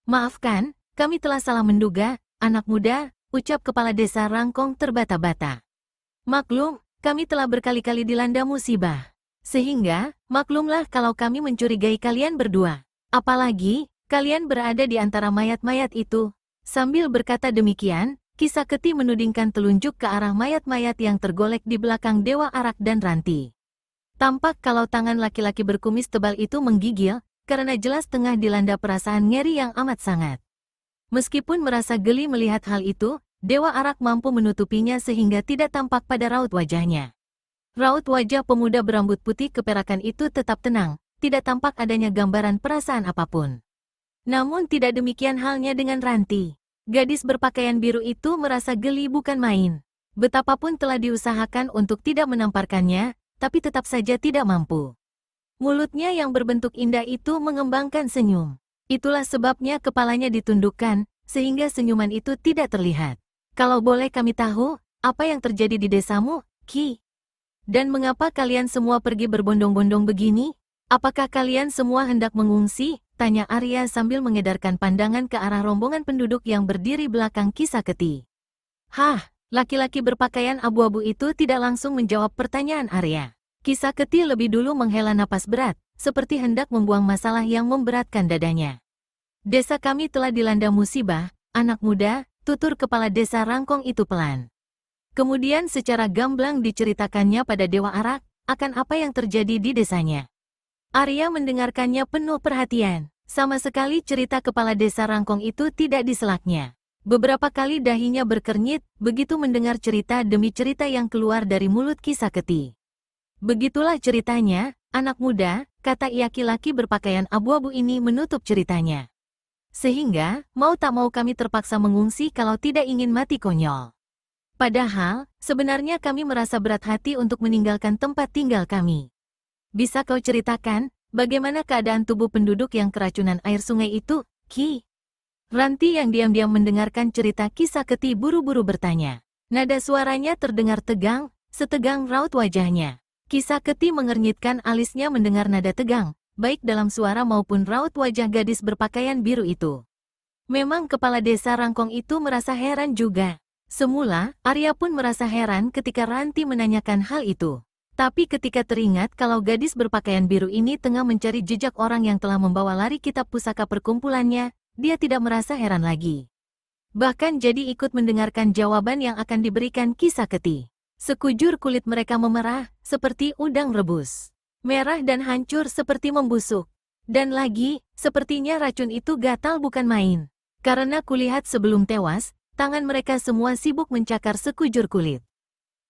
Maafkan, kami telah salah menduga, anak muda, ucap kepala desa Rangkong terbata-bata. Maklum, kami telah berkali-kali dilanda musibah. Sehingga, maklumlah kalau kami mencurigai kalian berdua. Apalagi, kalian berada di antara mayat-mayat itu. Sambil berkata demikian, Kisah Keti menudingkan telunjuk ke arah mayat-mayat yang tergolek di belakang Dewa Arak dan Ranti. Tampak kalau tangan laki-laki berkumis tebal itu menggigil, karena jelas tengah dilanda perasaan ngeri yang amat sangat. Meskipun merasa geli melihat hal itu, Dewa Arak mampu menutupinya sehingga tidak tampak pada raut wajahnya. Raut wajah pemuda berambut putih keperakan itu tetap tenang, tidak tampak adanya gambaran perasaan apapun. Namun tidak demikian halnya dengan Ranti. Gadis berpakaian biru itu merasa geli bukan main. Betapapun telah diusahakan untuk tidak menamparkannya, tapi tetap saja tidak mampu. Mulutnya yang berbentuk indah itu mengembangkan senyum. Itulah sebabnya kepalanya ditundukkan, sehingga senyuman itu tidak terlihat. Kalau boleh kami tahu, apa yang terjadi di desamu, Ki? Dan mengapa kalian semua pergi berbondong-bondong begini? Apakah kalian semua hendak mengungsi? Tanya Arya sambil mengedarkan pandangan ke arah rombongan penduduk yang berdiri belakang Kisah Keti. Hah, laki-laki berpakaian abu-abu itu tidak langsung menjawab pertanyaan Arya. Kisah Keti lebih dulu menghela napas berat, seperti hendak membuang masalah yang memberatkan dadanya. Desa kami telah dilanda musibah, anak muda, tutur kepala desa Rangkong itu pelan. Kemudian secara gamblang diceritakannya pada Dewa Arak, akan apa yang terjadi di desanya. Arya mendengarkannya penuh perhatian. Sama sekali cerita kepala desa Rangkong itu tidak diselaknya. Beberapa kali dahinya berkernyit, begitu mendengar cerita demi cerita yang keluar dari mulut Kisah Keti. Begitulah ceritanya, anak muda, kata laki-laki berpakaian abu-abu ini menutup ceritanya. Sehingga, mau tak mau kami terpaksa mengungsi kalau tidak ingin mati konyol. Padahal, sebenarnya kami merasa berat hati untuk meninggalkan tempat tinggal kami. Bisa kau ceritakan, bagaimana keadaan tubuh penduduk yang keracunan air sungai itu, Ki? Ranti yang diam-diam mendengarkan cerita Kisah Keti buru-buru bertanya. Nada suaranya terdengar tegang, setegang raut wajahnya. Kisah Keti mengernyitkan alisnya mendengar nada tegang, baik dalam suara maupun raut wajah gadis berpakaian biru itu. Memang kepala desa Rangkong itu merasa heran juga. Semula, Arya pun merasa heran ketika Ranti menanyakan hal itu. Tapi ketika teringat kalau gadis berpakaian biru ini tengah mencari jejak orang yang telah membawa lari kitab pusaka perkumpulannya, dia tidak merasa heran lagi. Bahkan jadi ikut mendengarkan jawaban yang akan diberikan Kisah Keti. Sekujur kulit mereka memerah, seperti udang rebus. Merah dan hancur seperti membusuk. Dan lagi, sepertinya racun itu gatal bukan main. Karena kulihat sebelum tewas, tangan mereka semua sibuk mencakar sekujur kulit.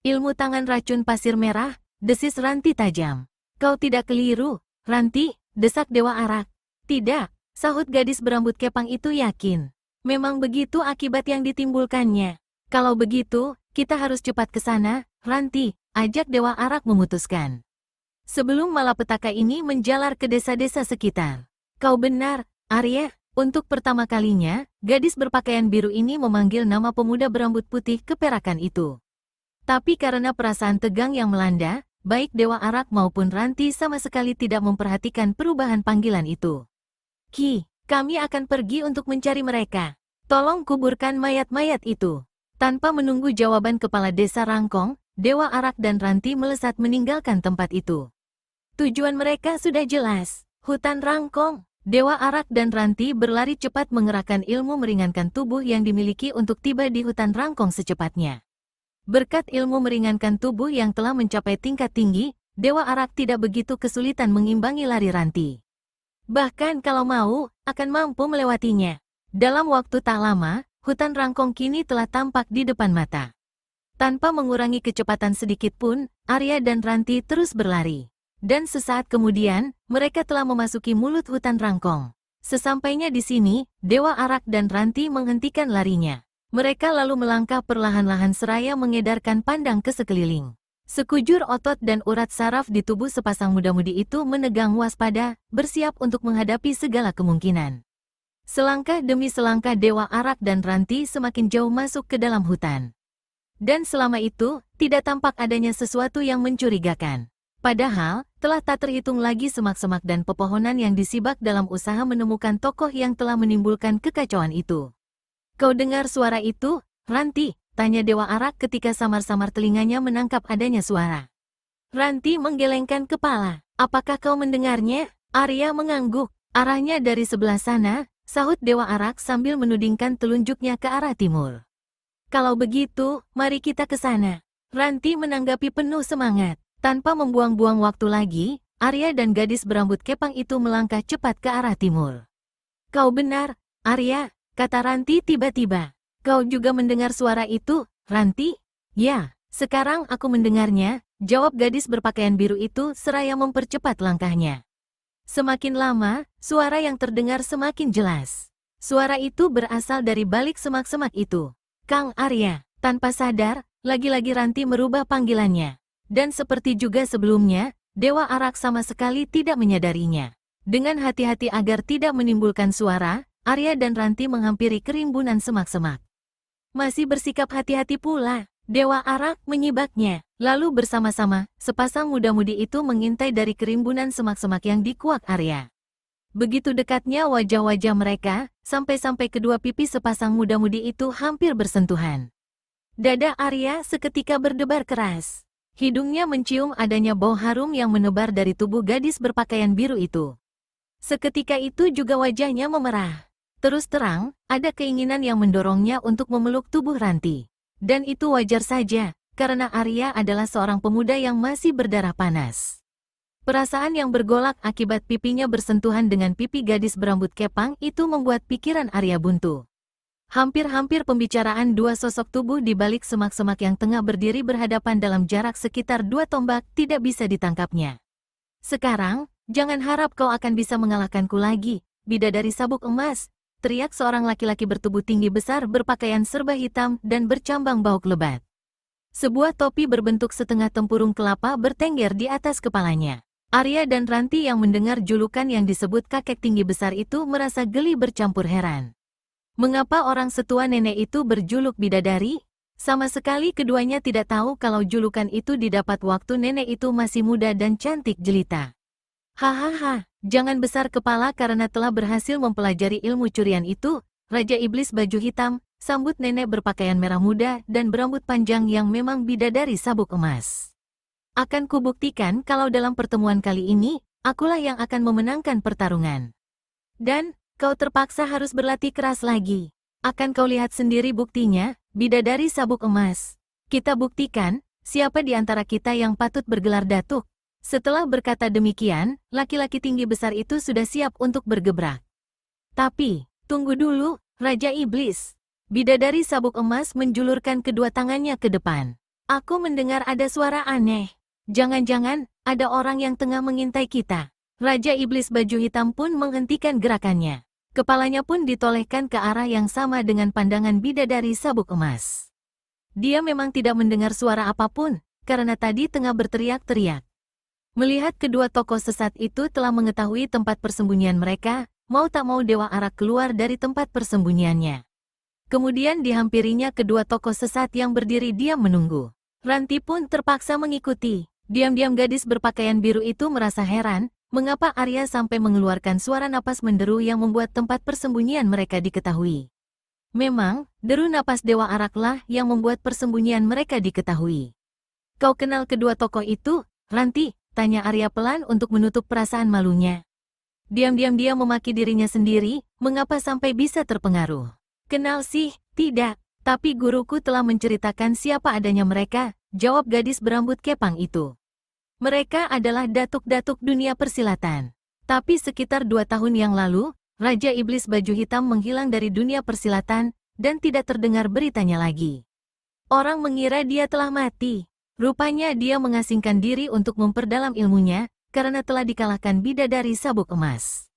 Ilmu tangan racun pasir merah, desis Ranti tajam. Kau tidak keliru, Ranti, desak Dewa Arak. Tidak, sahut gadis berambut kepang itu yakin. Memang begitu akibat yang ditimbulkannya. Kalau begitu, kita harus cepat ke sana, Ranti, ajak Dewa Arak memutuskan. Sebelum malapetaka ini menjalar ke desa-desa sekitar. Kau benar, Arya, untuk pertama kalinya, gadis berpakaian biru ini memanggil nama pemuda berambut putih keperakan itu. Tapi karena perasaan tegang yang melanda, baik Dewa Arak maupun Ranti sama sekali tidak memperhatikan perubahan panggilan itu. Ki, kami akan pergi untuk mencari mereka. Tolong kuburkan mayat-mayat itu. Tanpa menunggu jawaban kepala desa Rangkong, Dewa Arak dan Ranti melesat meninggalkan tempat itu. Tujuan mereka sudah jelas, hutan Rangkong. Dewa Arak dan Ranti berlari cepat mengerahkan ilmu meringankan tubuh yang dimiliki untuk tiba di hutan Rangkong secepatnya. Berkat ilmu meringankan tubuh yang telah mencapai tingkat tinggi, Dewa Arak tidak begitu kesulitan mengimbangi lari Ranti. Bahkan kalau mau, akan mampu melewatinya. Dalam waktu tak lama, hutan Rangkong kini telah tampak di depan mata. Tanpa mengurangi kecepatan sedikit pun, Arya dan Ranti terus berlari. Dan sesaat kemudian, mereka telah memasuki mulut hutan Rangkong. Sesampainya di sini, Dewa Arak dan Ranti menghentikan larinya. Mereka lalu melangkah perlahan-lahan seraya mengedarkan pandang ke sekeliling. Sekujur otot dan urat saraf di tubuh sepasang muda-mudi itu menegang waspada, bersiap untuk menghadapi segala kemungkinan. Selangkah demi selangkah Dewa Arak dan Ranti semakin jauh masuk ke dalam hutan. Dan selama itu, tidak tampak adanya sesuatu yang mencurigakan. Padahal, telah tak terhitung lagi semak-semak dan pepohonan yang disibak dalam usaha menemukan tokoh yang telah menimbulkan kekacauan itu. Kau dengar suara itu, Ranti? Tanya Dewa Arak ketika samar-samar telinganya menangkap adanya suara. Ranti menggelengkan kepala. Apakah kau mendengarnya? Arya mengangguk. Arahnya dari sebelah sana, sahut Dewa Arak sambil menudingkan telunjuknya ke arah timur. Kalau begitu, mari kita ke sana. Ranti menanggapi penuh semangat. Tanpa membuang-buang waktu lagi, Arya dan gadis berambut kepang itu melangkah cepat ke arah timur. Kau benar, Arya, kata Ranti tiba-tiba. Kau juga mendengar suara itu, Ranti? Ya, sekarang aku mendengarnya, jawab gadis berpakaian biru itu seraya mempercepat langkahnya. Semakin lama, suara yang terdengar semakin jelas. Suara itu berasal dari balik semak-semak itu. Kang Arya, tanpa sadar, lagi-lagi Ranti merubah panggilannya. Dan seperti juga sebelumnya, Dewa Arak sama sekali tidak menyadarinya. Dengan hati-hati agar tidak menimbulkan suara, Arya dan Ranti menghampiri kerimbunan semak-semak. Masih bersikap hati-hati pula, Dewa Arak menyibaknya. Lalu bersama-sama, sepasang muda-mudi itu mengintai dari kerimbunan semak-semak yang dikuak Arya. Begitu dekatnya wajah-wajah mereka, sampai-sampai kedua pipi sepasang muda-mudi itu hampir bersentuhan. Dada Arya seketika berdebar keras. Hidungnya mencium adanya bau harum yang menebar dari tubuh gadis berpakaian biru itu. Seketika itu juga wajahnya memerah. Terus terang, ada keinginan yang mendorongnya untuk memeluk tubuh Ranti. Dan itu wajar saja, karena Arya adalah seorang pemuda yang masih berdarah panas. Perasaan yang bergolak akibat pipinya bersentuhan dengan pipi gadis berambut kepang itu membuat pikiran Arya buntu. Hampir-hampir pembicaraan dua sosok tubuh di balik semak-semak yang tengah berdiri berhadapan dalam jarak sekitar 2 tombak tidak bisa ditangkapnya. Sekarang, jangan harap kau akan bisa mengalahkanku lagi, bidadari sabuk emas, teriak seorang laki-laki bertubuh tinggi besar berpakaian serba hitam dan bercambang bauk lebat. Sebuah topi berbentuk setengah tempurung kelapa bertengger di atas kepalanya. Arya dan Ranti yang mendengar julukan yang disebut kakek tinggi besar itu merasa geli bercampur heran. Mengapa orang setua nenek itu berjuluk bidadari? Sama sekali keduanya tidak tahu kalau julukan itu didapat waktu nenek itu masih muda dan cantik jelita. Hahaha, jangan besar kepala karena telah berhasil mempelajari ilmu curian itu, Raja Iblis baju hitam, sambut nenek berpakaian merah muda dan berambut panjang yang memang bidadari sabuk emas. Akan kubuktikan kalau dalam pertemuan kali ini, akulah yang akan memenangkan pertarungan. Dan, kau terpaksa harus berlatih keras lagi. Akan kau lihat sendiri buktinya, bidadari sabuk emas. Kita buktikan, siapa di antara kita yang patut bergelar datuk. Setelah berkata demikian, laki-laki tinggi besar itu sudah siap untuk bergebrak. Tapi, tunggu dulu, Raja Iblis. Bidadari sabuk emas menjulurkan kedua tangannya ke depan. Aku mendengar ada suara aneh. Jangan-jangan, ada orang yang tengah mengintai kita. Raja Iblis baju hitam pun menghentikan gerakannya. Kepalanya pun ditolehkan ke arah yang sama dengan pandangan bidadari sabuk emas. Dia memang tidak mendengar suara apapun, karena tadi tengah berteriak-teriak. Melihat kedua tokoh sesat itu telah mengetahui tempat persembunyian mereka, mau tak mau Dewa Arak keluar dari tempat persembunyiannya. Kemudian dihampirinya kedua tokoh sesat yang berdiri diam menunggu. Ranti pun terpaksa mengikuti. Diam-diam gadis berpakaian biru itu merasa heran, mengapa Arya sampai mengeluarkan suara napas menderu yang membuat tempat persembunyian mereka diketahui. Memang, deru napas Dewa Araklah yang membuat persembunyian mereka diketahui. Kau kenal kedua tokoh itu, Ranti? Tanya Arya pelan untuk menutup perasaan malunya. Diam-diam dia memaki dirinya sendiri, mengapa sampai bisa terpengaruh. Kenal sih, tidak, tapi guruku telah menceritakan siapa adanya mereka, jawab gadis berambut kepang itu. Mereka adalah datuk-datuk dunia persilatan. Tapi sekitar 2 tahun yang lalu, Raja Iblis baju hitam menghilang dari dunia persilatan, dan tidak terdengar beritanya lagi. Orang mengira dia telah mati. Rupanya dia mengasingkan diri untuk memperdalam ilmunya, karena telah dikalahkan bidadari sabuk emas.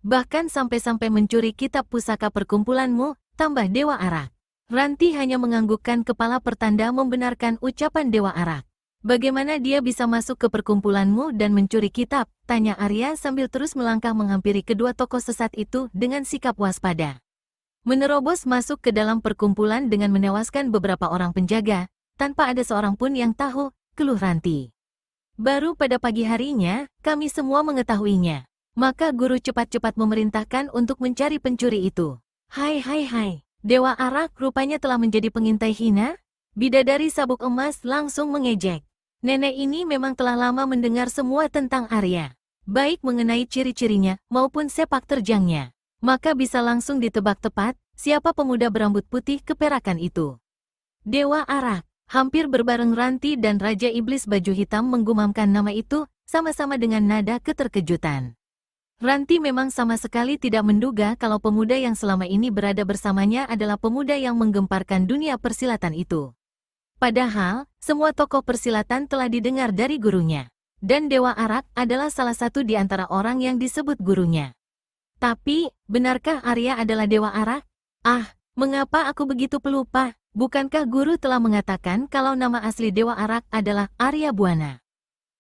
Bahkan sampai-sampai mencuri kitab pusaka perkumpulanmu, tambah Dewa Arak. Ranti hanya menganggukkan kepala pertanda membenarkan ucapan Dewa Arak. Bagaimana dia bisa masuk ke perkumpulanmu dan mencuri kitab? Tanya Arya sambil terus melangkah menghampiri kedua tokoh sesat itu dengan sikap waspada. Menerobos masuk ke dalam perkumpulan dengan menewaskan beberapa orang penjaga, tanpa ada seorang pun yang tahu, keluh Ranti. Baru pada pagi harinya, kami semua mengetahuinya. Maka guru cepat-cepat memerintahkan untuk mencari pencuri itu. Hai hai hai, Dewa Arak rupanya telah menjadi pengintai hina? Bidadari sabuk emas langsung mengejek. Nenek ini memang telah lama mendengar semua tentang Arya. Baik mengenai ciri-cirinya maupun sepak terjangnya. Maka bisa langsung ditebak tepat siapa pemuda berambut putih keperakan itu. Dewa Arak, hampir berbareng Ranti dan Raja Iblis Baju Hitam menggumamkan nama itu sama-sama dengan nada keterkejutan. Ranti memang sama sekali tidak menduga kalau pemuda yang selama ini berada bersamanya adalah pemuda yang menggemparkan dunia persilatan itu. Padahal, semua tokoh persilatan telah didengar dari gurunya. Dan Dewa Arak adalah salah satu di antara orang yang disebut gurunya. Tapi, benarkah Arya adalah Dewa Arak? Ah, mengapa aku begitu pelupa? Bukankah guru telah mengatakan kalau nama asli Dewa Arak adalah Arya Buana?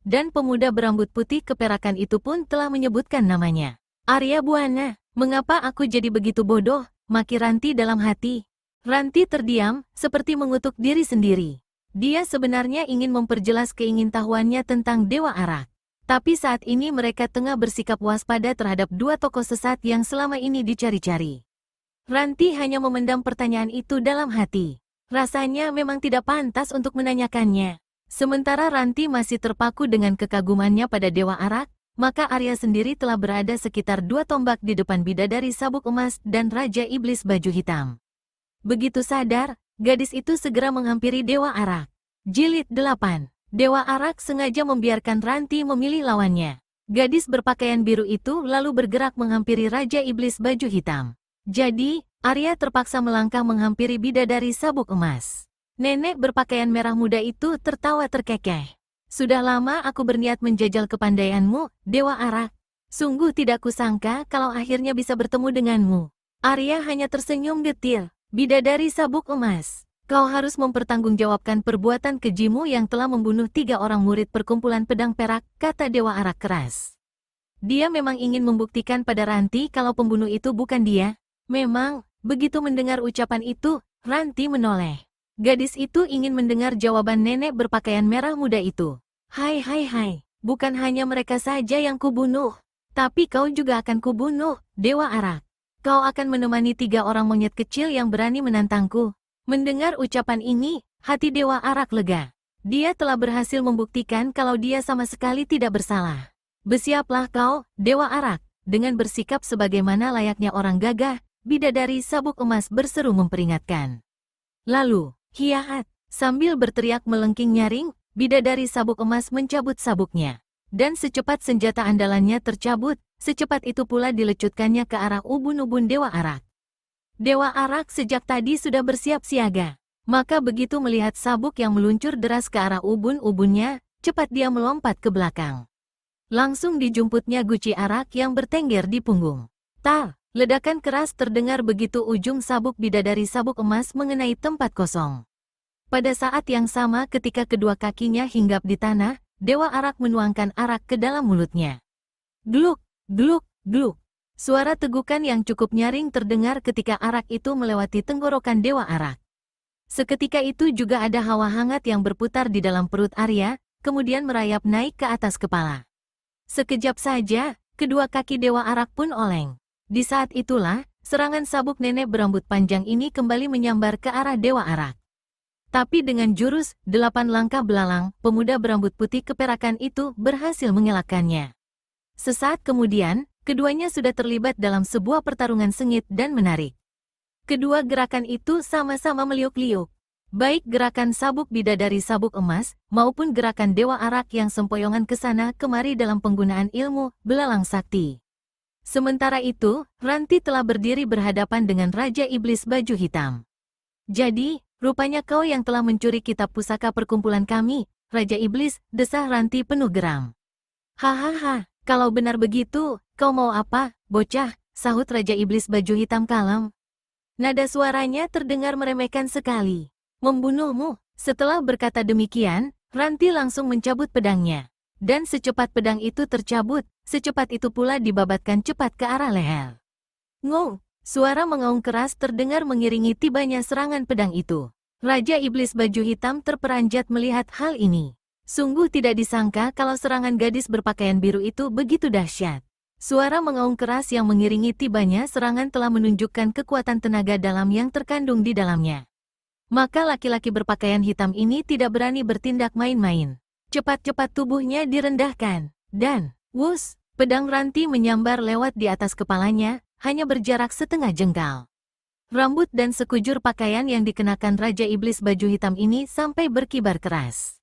Dan pemuda berambut putih keperakan itu pun telah menyebutkan namanya. Arya Buana, mengapa aku jadi begitu bodoh? Maki Ranti dalam hati. Ranti terdiam, seperti mengutuk diri sendiri. Dia sebenarnya ingin memperjelas keingintahuannya tentang Dewa Arak. Tapi saat ini mereka tengah bersikap waspada terhadap dua tokoh sesat yang selama ini dicari-cari. Ranti hanya memendam pertanyaan itu dalam hati. Rasanya memang tidak pantas untuk menanyakannya. Sementara Ranti masih terpaku dengan kekagumannya pada Dewa Arak, maka Arya sendiri telah berada sekitar 2 tombak di depan bidadari sabuk emas dan Raja Iblis Baju Hitam. Begitu sadar, gadis itu segera menghampiri Dewa Arak. Jilid 8. Dewa Arak sengaja membiarkan Ranti memilih lawannya. Gadis berpakaian biru itu lalu bergerak menghampiri Raja Iblis Baju Hitam. Jadi, Arya terpaksa melangkah menghampiri bidadari sabuk emas. Nenek berpakaian merah muda itu tertawa terkekeh. Sudah lama aku berniat menjajal kepandaianmu, Dewa Arak. Sungguh tidak kusangka kalau akhirnya bisa bertemu denganmu. Arya hanya tersenyum getir. Bidadari sabuk emas, kau harus mempertanggungjawabkan perbuatan kejimu yang telah membunuh 3 orang murid perkumpulan pedang perak, kata Dewa Arak keras. Dia memang ingin membuktikan pada Ranti kalau pembunuh itu bukan dia. Memang, begitu mendengar ucapan itu, Ranti menoleh. Gadis itu ingin mendengar jawaban nenek berpakaian merah muda itu. Hai hai hai, bukan hanya mereka saja yang kubunuh, tapi kau juga akan kubunuh, Dewa Arak. Kau akan menemani 3 orang monyet kecil yang berani menantangku. Mendengar ucapan ini, hati Dewa Arak lega. Dia telah berhasil membuktikan kalau dia sama sekali tidak bersalah. Bersiaplah kau, Dewa Arak, dengan bersikap sebagaimana layaknya orang gagah, bidadari sabuk emas berseru memperingatkan. Lalu, hiaat, sambil berteriak melengking nyaring, bidadari sabuk emas mencabut sabuknya. Dan secepat senjata andalannya tercabut, secepat itu pula dilecutkannya ke arah ubun-ubun Dewa Arak. Dewa Arak sejak tadi sudah bersiap siaga. Maka begitu melihat sabuk yang meluncur deras ke arah ubun-ubunnya, cepat dia melompat ke belakang. Langsung dijumputnya guci Arak yang bertengger di punggung. Tar! Ledakan keras terdengar begitu ujung sabuk bidadari sabuk emas mengenai tempat kosong. Pada saat yang sama ketika kedua kakinya hinggap di tanah, Dewa Arak menuangkan arak ke dalam mulutnya. Gluk, gluk, gluk. Suara tegukan yang cukup nyaring terdengar ketika arak itu melewati tenggorokan Dewa Arak. Seketika itu juga ada hawa hangat yang berputar di dalam perut Arya, kemudian merayap naik ke atas kepala. Sekejap saja, kedua kaki Dewa Arak pun oleng. Di saat itulah, serangan sabuk nenek berambut panjang ini kembali menyambar ke arah Dewa Arak. Tapi dengan jurus 8 langkah belalang, pemuda berambut putih keperakan itu berhasil mengelakkannya. Sesaat kemudian, keduanya sudah terlibat dalam sebuah pertarungan sengit dan menarik. Kedua gerakan itu sama-sama meliuk-liuk. Baik gerakan sabuk bidadari sabuk emas, maupun gerakan Dewa Arak yang sempoyongan ke sana kemari dalam penggunaan ilmu belalang sakti. Sementara itu, Ranti telah berdiri berhadapan dengan Raja Iblis Baju Hitam. Jadi, rupanya kau yang telah mencuri kitab pusaka perkumpulan kami, Raja Iblis, desah Ranti penuh geram. Hahaha, kalau benar begitu, kau mau apa, bocah, sahut Raja Iblis Baju Hitam kalem. Nada suaranya terdengar meremehkan sekali. Membunuhmu. Setelah berkata demikian, Ranti langsung mencabut pedangnya. Dan secepat pedang itu tercabut, secepat itu pula dibabatkan cepat ke arah leher. Ngong! Suara mengaung keras terdengar mengiringi tibanya serangan pedang itu. Raja Iblis Baju Hitam terperanjat melihat hal ini. Sungguh tidak disangka kalau serangan gadis berpakaian biru itu begitu dahsyat. Suara mengaum keras yang mengiringi tibanya serangan telah menunjukkan kekuatan tenaga dalam yang terkandung di dalamnya. Maka laki-laki berpakaian hitam ini tidak berani bertindak main-main. Cepat-cepat tubuhnya direndahkan. Dan, wus, pedang ranti menyambar lewat di atas kepalanya, hanya berjarak setengah jengkal. Rambut dan sekujur pakaian yang dikenakan Raja Iblis baju hitam ini sampai berkibar keras.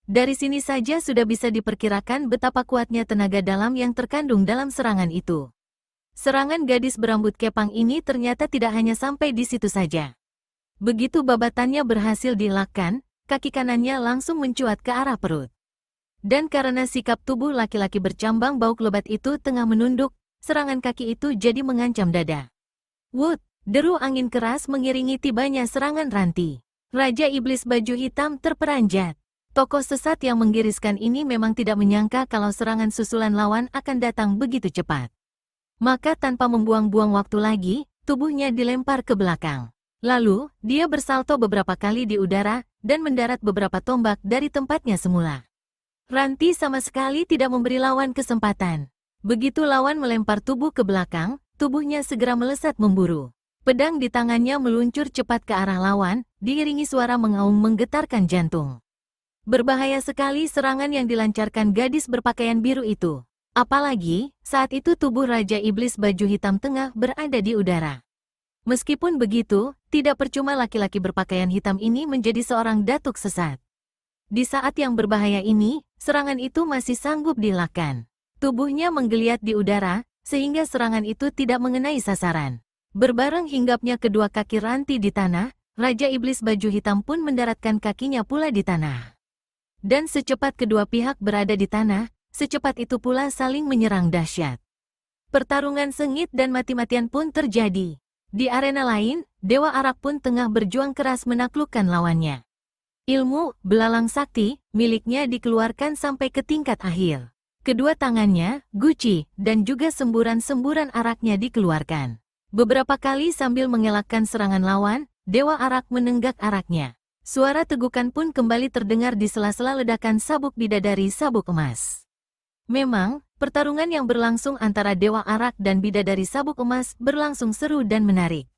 Dari sini saja sudah bisa diperkirakan betapa kuatnya tenaga dalam yang terkandung dalam serangan itu. Serangan gadis berambut kepang ini ternyata tidak hanya sampai di situ saja. Begitu babatannya berhasil dielakkan, kaki kanannya langsung mencuat ke arah perut. Dan karena sikap tubuh laki-laki bercambang bau lebat itu tengah menunduk, serangan kaki itu jadi mengancam dada. Wut, deru angin keras mengiringi tibanya serangan ranti. Raja Iblis baju hitam terperanjat. Tokoh sesat yang menggiriskan ini memang tidak menyangka kalau serangan susulan lawan akan datang begitu cepat. Maka tanpa membuang-buang waktu lagi, tubuhnya dilempar ke belakang. Lalu, dia bersalto beberapa kali di udara, dan mendarat beberapa tombak dari tempatnya semula. Ranti sama sekali tidak memberi lawan kesempatan. Begitu lawan melempar tubuh ke belakang, tubuhnya segera melesat memburu. Pedang di tangannya meluncur cepat ke arah lawan, diiringi suara mengaum menggetarkan jantung. Berbahaya sekali serangan yang dilancarkan gadis berpakaian biru itu. Apalagi, saat itu tubuh Raja Iblis baju hitam tengah berada di udara. Meskipun begitu, tidak percuma laki-laki berpakaian hitam ini menjadi seorang datuk sesat. Di saat yang berbahaya ini, serangan itu masih sanggup dielakkan. Tubuhnya menggeliat di udara, sehingga serangan itu tidak mengenai sasaran. Berbareng hinggapnya kedua kaki ranti di tanah, Raja Iblis baju hitam pun mendaratkan kakinya pula di tanah. Dan secepat kedua pihak berada di tanah, secepat itu pula saling menyerang dahsyat. Pertarungan sengit dan mati-matian pun terjadi. Di arena lain, Dewa Arak pun tengah berjuang keras menaklukkan lawannya. Ilmu, belalang sakti, miliknya dikeluarkan sampai ke tingkat akhir. Kedua tangannya, guci, dan juga semburan-semburan araknya dikeluarkan. Beberapa kali sambil mengelakkan serangan lawan, Dewa Arak menenggak araknya. Suara tegukan pun kembali terdengar di sela-sela ledakan sabuk bidadari sabuk emas. Memang, pertarungan yang berlangsung antara Dewa Arak dan bidadari sabuk emas berlangsung seru dan menarik.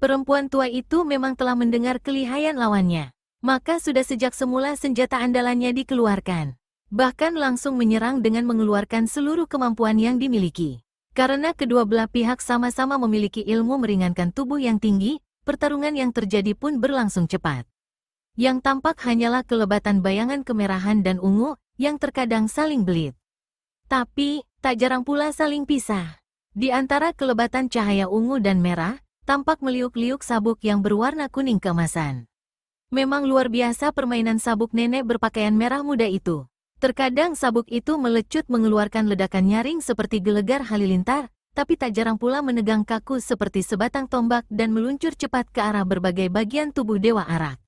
Perempuan tua itu memang telah mendengar kelihayan lawannya. Maka sudah sejak semula senjata andalannya dikeluarkan. Bahkan langsung menyerang dengan mengeluarkan seluruh kemampuan yang dimiliki. Karena kedua belah pihak sama-sama memiliki ilmu meringankan tubuh yang tinggi, pertarungan yang terjadi pun berlangsung cepat. Yang tampak hanyalah kelebatan bayangan kemerahan dan ungu, yang terkadang saling belit. Tapi, tak jarang pula saling pisah. Di antara kelebatan cahaya ungu dan merah, tampak meliuk-liuk sabuk yang berwarna kuning keemasan. Memang luar biasa permainan sabuk nenek berpakaian merah muda itu. Terkadang sabuk itu melecut mengeluarkan ledakan nyaring seperti gelegar halilintar, tapi tak jarang pula menegang kaku seperti sebatang tombak dan meluncur cepat ke arah berbagai bagian tubuh Dewa Arak.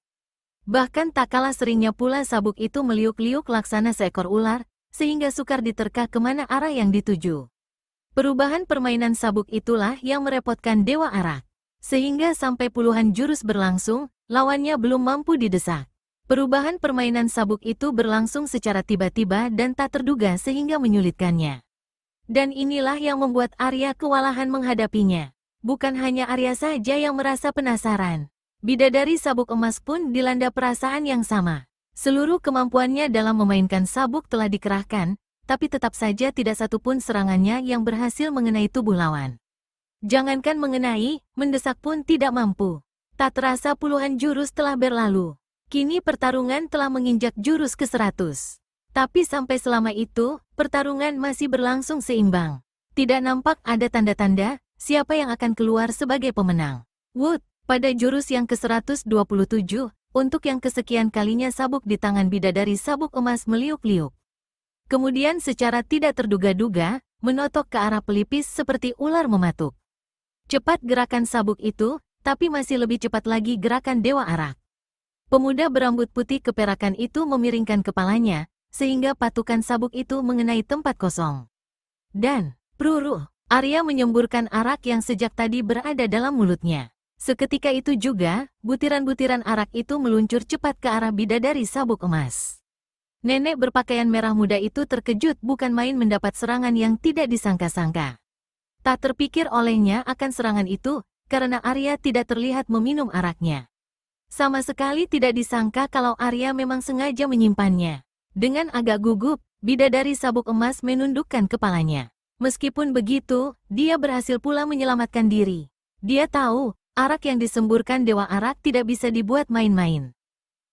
Bahkan tak kalah seringnya pula sabuk itu meliuk-liuk laksana seekor ular, sehingga sukar diterka kemana arah yang dituju. Perubahan permainan sabuk itulah yang merepotkan Dewa Arak. Sehingga sampai puluhan jurus berlangsung, lawannya belum mampu didesak. Perubahan permainan sabuk itu berlangsung secara tiba-tiba dan tak terduga sehingga menyulitkannya. Dan inilah yang membuat Arya kewalahan menghadapinya. Bukan hanya Arya saja yang merasa penasaran. Bidadari sabuk emas pun dilanda perasaan yang sama. Seluruh kemampuannya dalam memainkan sabuk telah dikerahkan, tapi tetap saja tidak satupun serangannya yang berhasil mengenai tubuh lawan. Jangankan mengenai, mendesak pun tidak mampu. Tak terasa puluhan jurus telah berlalu. Kini pertarungan telah menginjak jurus ke-100. Tapi sampai selama itu, pertarungan masih berlangsung seimbang. Tidak nampak ada tanda-tanda siapa yang akan keluar sebagai pemenang. Wood, pada jurus yang ke-127, untuk yang kesekian kalinya sabuk di tangan bidadari sabuk emas meliuk-liuk. Kemudian secara tidak terduga-duga, menotok ke arah pelipis seperti ular mematuk. Cepat gerakan sabuk itu, tapi masih lebih cepat lagi gerakan Dewa Arak. Pemuda berambut putih keperakan itu memiringkan kepalanya, sehingga patukan sabuk itu mengenai tempat kosong. Dan, pruruh, Arya menyemburkan arak yang sejak tadi berada dalam mulutnya. Seketika itu juga, butiran-butiran arak itu meluncur cepat ke arah bidadari sabuk emas. Nenek berpakaian merah muda itu terkejut bukan main mendapat serangan yang tidak disangka-sangka. Tak terpikir olehnya akan serangan itu, karena Arya tidak terlihat meminum araknya. Sama sekali tidak disangka kalau Arya memang sengaja menyimpannya. Dengan agak gugup, bidadari sabuk emas menundukkan kepalanya. Meskipun begitu, dia berhasil pula menyelamatkan diri. Dia tahu, arak yang disemburkan Dewa Arak tidak bisa dibuat main-main.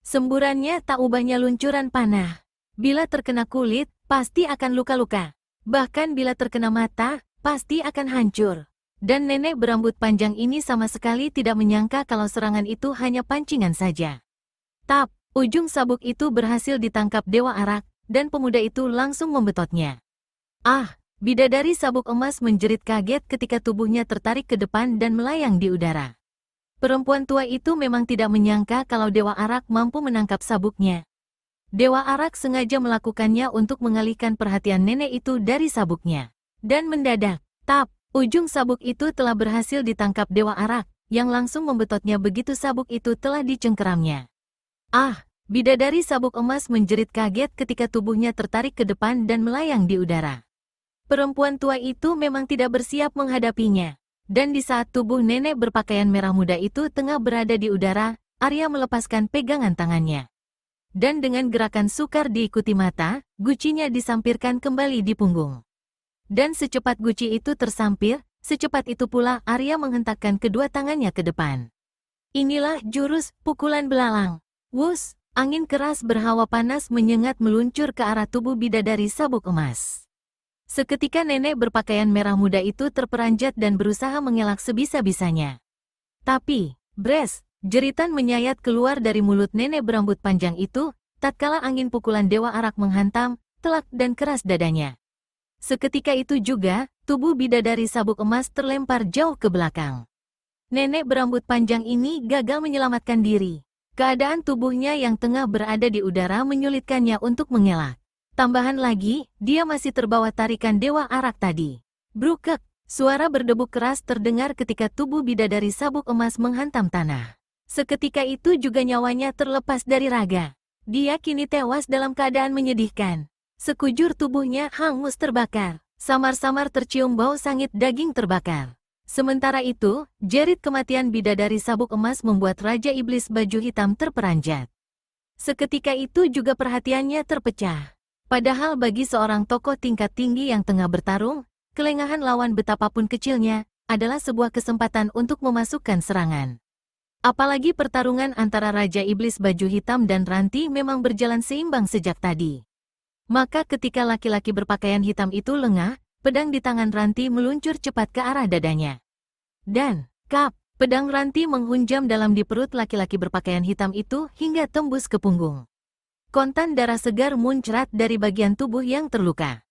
Semburannya tak ubahnya luncuran panah. Bila terkena kulit, pasti akan luka-luka. Bahkan bila terkena mata, pasti akan hancur. Dan nenek berambut panjang ini sama sekali tidak menyangka kalau serangan itu hanya pancingan saja. Tap, ujung sabuk itu berhasil ditangkap Dewa Arak, dan pemuda itu langsung membetotnya. Ah, bidadari sabuk emas menjerit kaget ketika tubuhnya tertarik ke depan dan melayang di udara. Perempuan tua itu memang tidak menyangka kalau Dewa Arak mampu menangkap sabuknya. Dewa Arak sengaja melakukannya untuk mengalihkan perhatian nenek itu dari sabuknya. Dan mendadak, tap, ujung sabuk itu telah berhasil ditangkap Dewa Arak, yang langsung membetotnya begitu sabuk itu telah dicengkeramnya. Ah, bidadari sabuk emas menjerit kaget ketika tubuhnya tertarik ke depan dan melayang di udara. Perempuan tua itu memang tidak bersiap menghadapinya. Dan di saat tubuh nenek berpakaian merah muda itu tengah berada di udara, Arya melepaskan pegangan tangannya. Dan dengan gerakan sukar diikuti mata, gucinya disampirkan kembali di punggung. Dan secepat guci itu tersampir, secepat itu pula Arya menghentakkan kedua tangannya ke depan. Inilah jurus pukulan belalang. Wus, angin keras berhawa panas menyengat meluncur ke arah tubuh bidadari sabuk emas. Seketika nenek berpakaian merah muda itu terperanjat dan berusaha mengelak sebisa-bisanya. Tapi, bres, jeritan menyayat keluar dari mulut nenek berambut panjang itu, tatkala angin pukulan Dewa Arak menghantam, telak dan keras dadanya. Seketika itu juga, tubuh bidadari sabuk emas terlempar jauh ke belakang. Nenek berambut panjang ini gagal menyelamatkan diri. Keadaan tubuhnya yang tengah berada di udara menyulitkannya untuk mengelak. Tambahan lagi, dia masih terbawa tarikan Dewa Arak tadi. Brukek, suara berdebuk keras terdengar ketika tubuh bidadari sabuk emas menghantam tanah. Seketika itu juga nyawanya terlepas dari raga. Dia kini tewas dalam keadaan menyedihkan. Sekujur tubuhnya hangus terbakar. Samar-samar tercium bau sangit daging terbakar. Sementara itu, jerit kematian bidadari sabuk emas membuat Raja Iblis baju hitam terperanjat. Seketika itu juga perhatiannya terpecah. Padahal bagi seorang tokoh tingkat tinggi yang tengah bertarung, kelengahan lawan betapapun kecilnya adalah sebuah kesempatan untuk memasukkan serangan. Apalagi pertarungan antara Raja Iblis baju hitam dan Ranti memang berjalan seimbang sejak tadi. Maka ketika laki-laki berpakaian hitam itu lengah, pedang di tangan Ranti meluncur cepat ke arah dadanya. Dan, kap, pedang Ranti menghunjam dalam di perut laki-laki berpakaian hitam itu hingga tembus ke punggung. Kontan darah segar muncrat dari bagian tubuh yang terluka.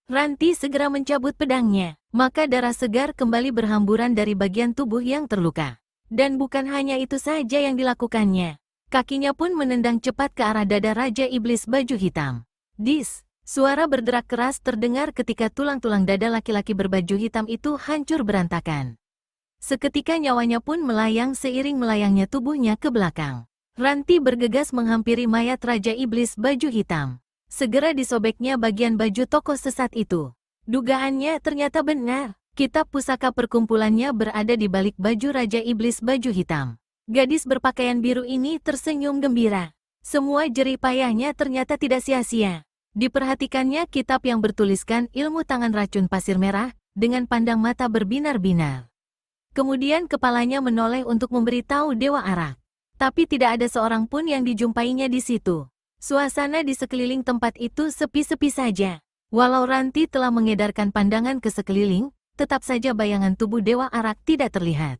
Ranti segera mencabut pedangnya, maka darah segar kembali berhamburan dari bagian tubuh yang terluka. Dan bukan hanya itu saja yang dilakukannya. Kakinya pun menendang cepat ke arah dada Raja Iblis baju hitam. Dis, suara berderak keras terdengar ketika tulang-tulang dada laki-laki berbaju hitam itu hancur berantakan. Seketika nyawanya pun melayang seiring melayangnya tubuhnya ke belakang. Ranti bergegas menghampiri mayat Raja Iblis baju hitam. Segera disobeknya bagian baju tokoh sesat itu. Dugaannya ternyata benar. Kitab pusaka perkumpulannya berada di balik baju Raja Iblis baju hitam. Gadis berpakaian biru ini tersenyum gembira. Semua jerih payahnya ternyata tidak sia-sia. Diperhatikannya kitab yang bertuliskan ilmu tangan racun pasir merah, dengan pandang mata berbinar-binar. Kemudian kepalanya menoleh untuk memberitahu Dewa Arak. Tapi tidak ada seorang pun yang dijumpainya di situ. Suasana di sekeliling tempat itu sepi-sepi saja. Walau Ranti telah mengedarkan pandangan ke sekeliling, tetap saja bayangan tubuh Dewa Arak tidak terlihat.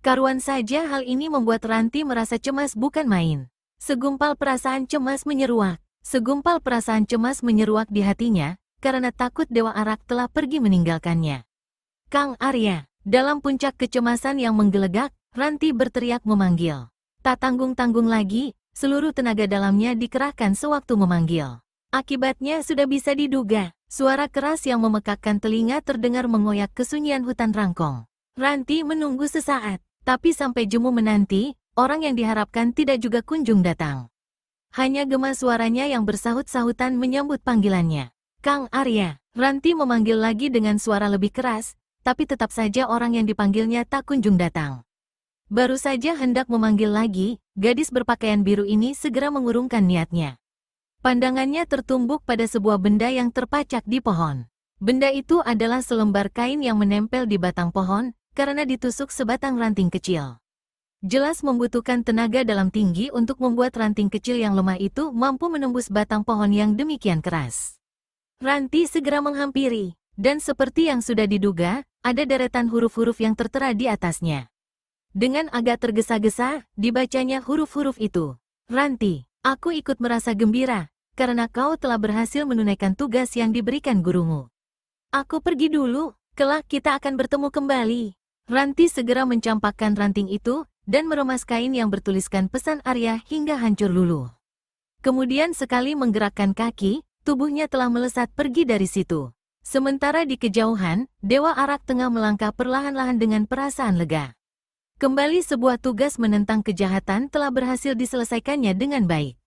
Karuan saja hal ini membuat Ranti merasa cemas bukan main. Segumpal perasaan cemas menyeruak. Segumpal perasaan cemas menyeruak di hatinya, karena takut Dewa Arak telah pergi meninggalkannya. Kang Arya, dalam puncak kecemasan yang menggelegak, Ranti berteriak memanggil. Tak tanggung-tanggung lagi, seluruh tenaga dalamnya dikerahkan sewaktu memanggil. Akibatnya sudah bisa diduga, suara keras yang memekakkan telinga terdengar mengoyak kesunyian hutan rangkong. Ranti menunggu sesaat, tapi sampai jemu menanti, orang yang diharapkan tidak juga kunjung datang. Hanya gema suaranya yang bersahut-sahutan menyambut panggilannya. Kang Arya, Ranti memanggil lagi dengan suara lebih keras, tapi tetap saja orang yang dipanggilnya tak kunjung datang. Baru saja hendak memanggil lagi, gadis berpakaian biru ini segera mengurungkan niatnya. Pandangannya tertumbuk pada sebuah benda yang terpacak di pohon. Benda itu adalah selembar kain yang menempel di batang pohon, karena ditusuk sebatang ranting kecil. Jelas membutuhkan tenaga dalam tinggi untuk membuat ranting kecil yang lemah itu mampu menembus batang pohon yang demikian keras. Ranti segera menghampiri, dan seperti yang sudah diduga, ada deretan huruf-huruf yang tertera di atasnya. Dengan agak tergesa-gesa, dibacanya huruf-huruf itu. Ranti, aku ikut merasa gembira, karena kau telah berhasil menunaikan tugas yang diberikan gurumu. Aku pergi dulu, kelak kita akan bertemu kembali. Ranti segera mencampakkan ranting itu, dan meremas kain yang bertuliskan pesan Arya hingga hancur luluh. Kemudian sekali menggerakkan kaki, tubuhnya telah melesat pergi dari situ. Sementara di kejauhan, Dewa Arak tengah melangkah perlahan-lahan dengan perasaan lega. Kembali sebuah tugas menentang kejahatan telah berhasil diselesaikannya dengan baik.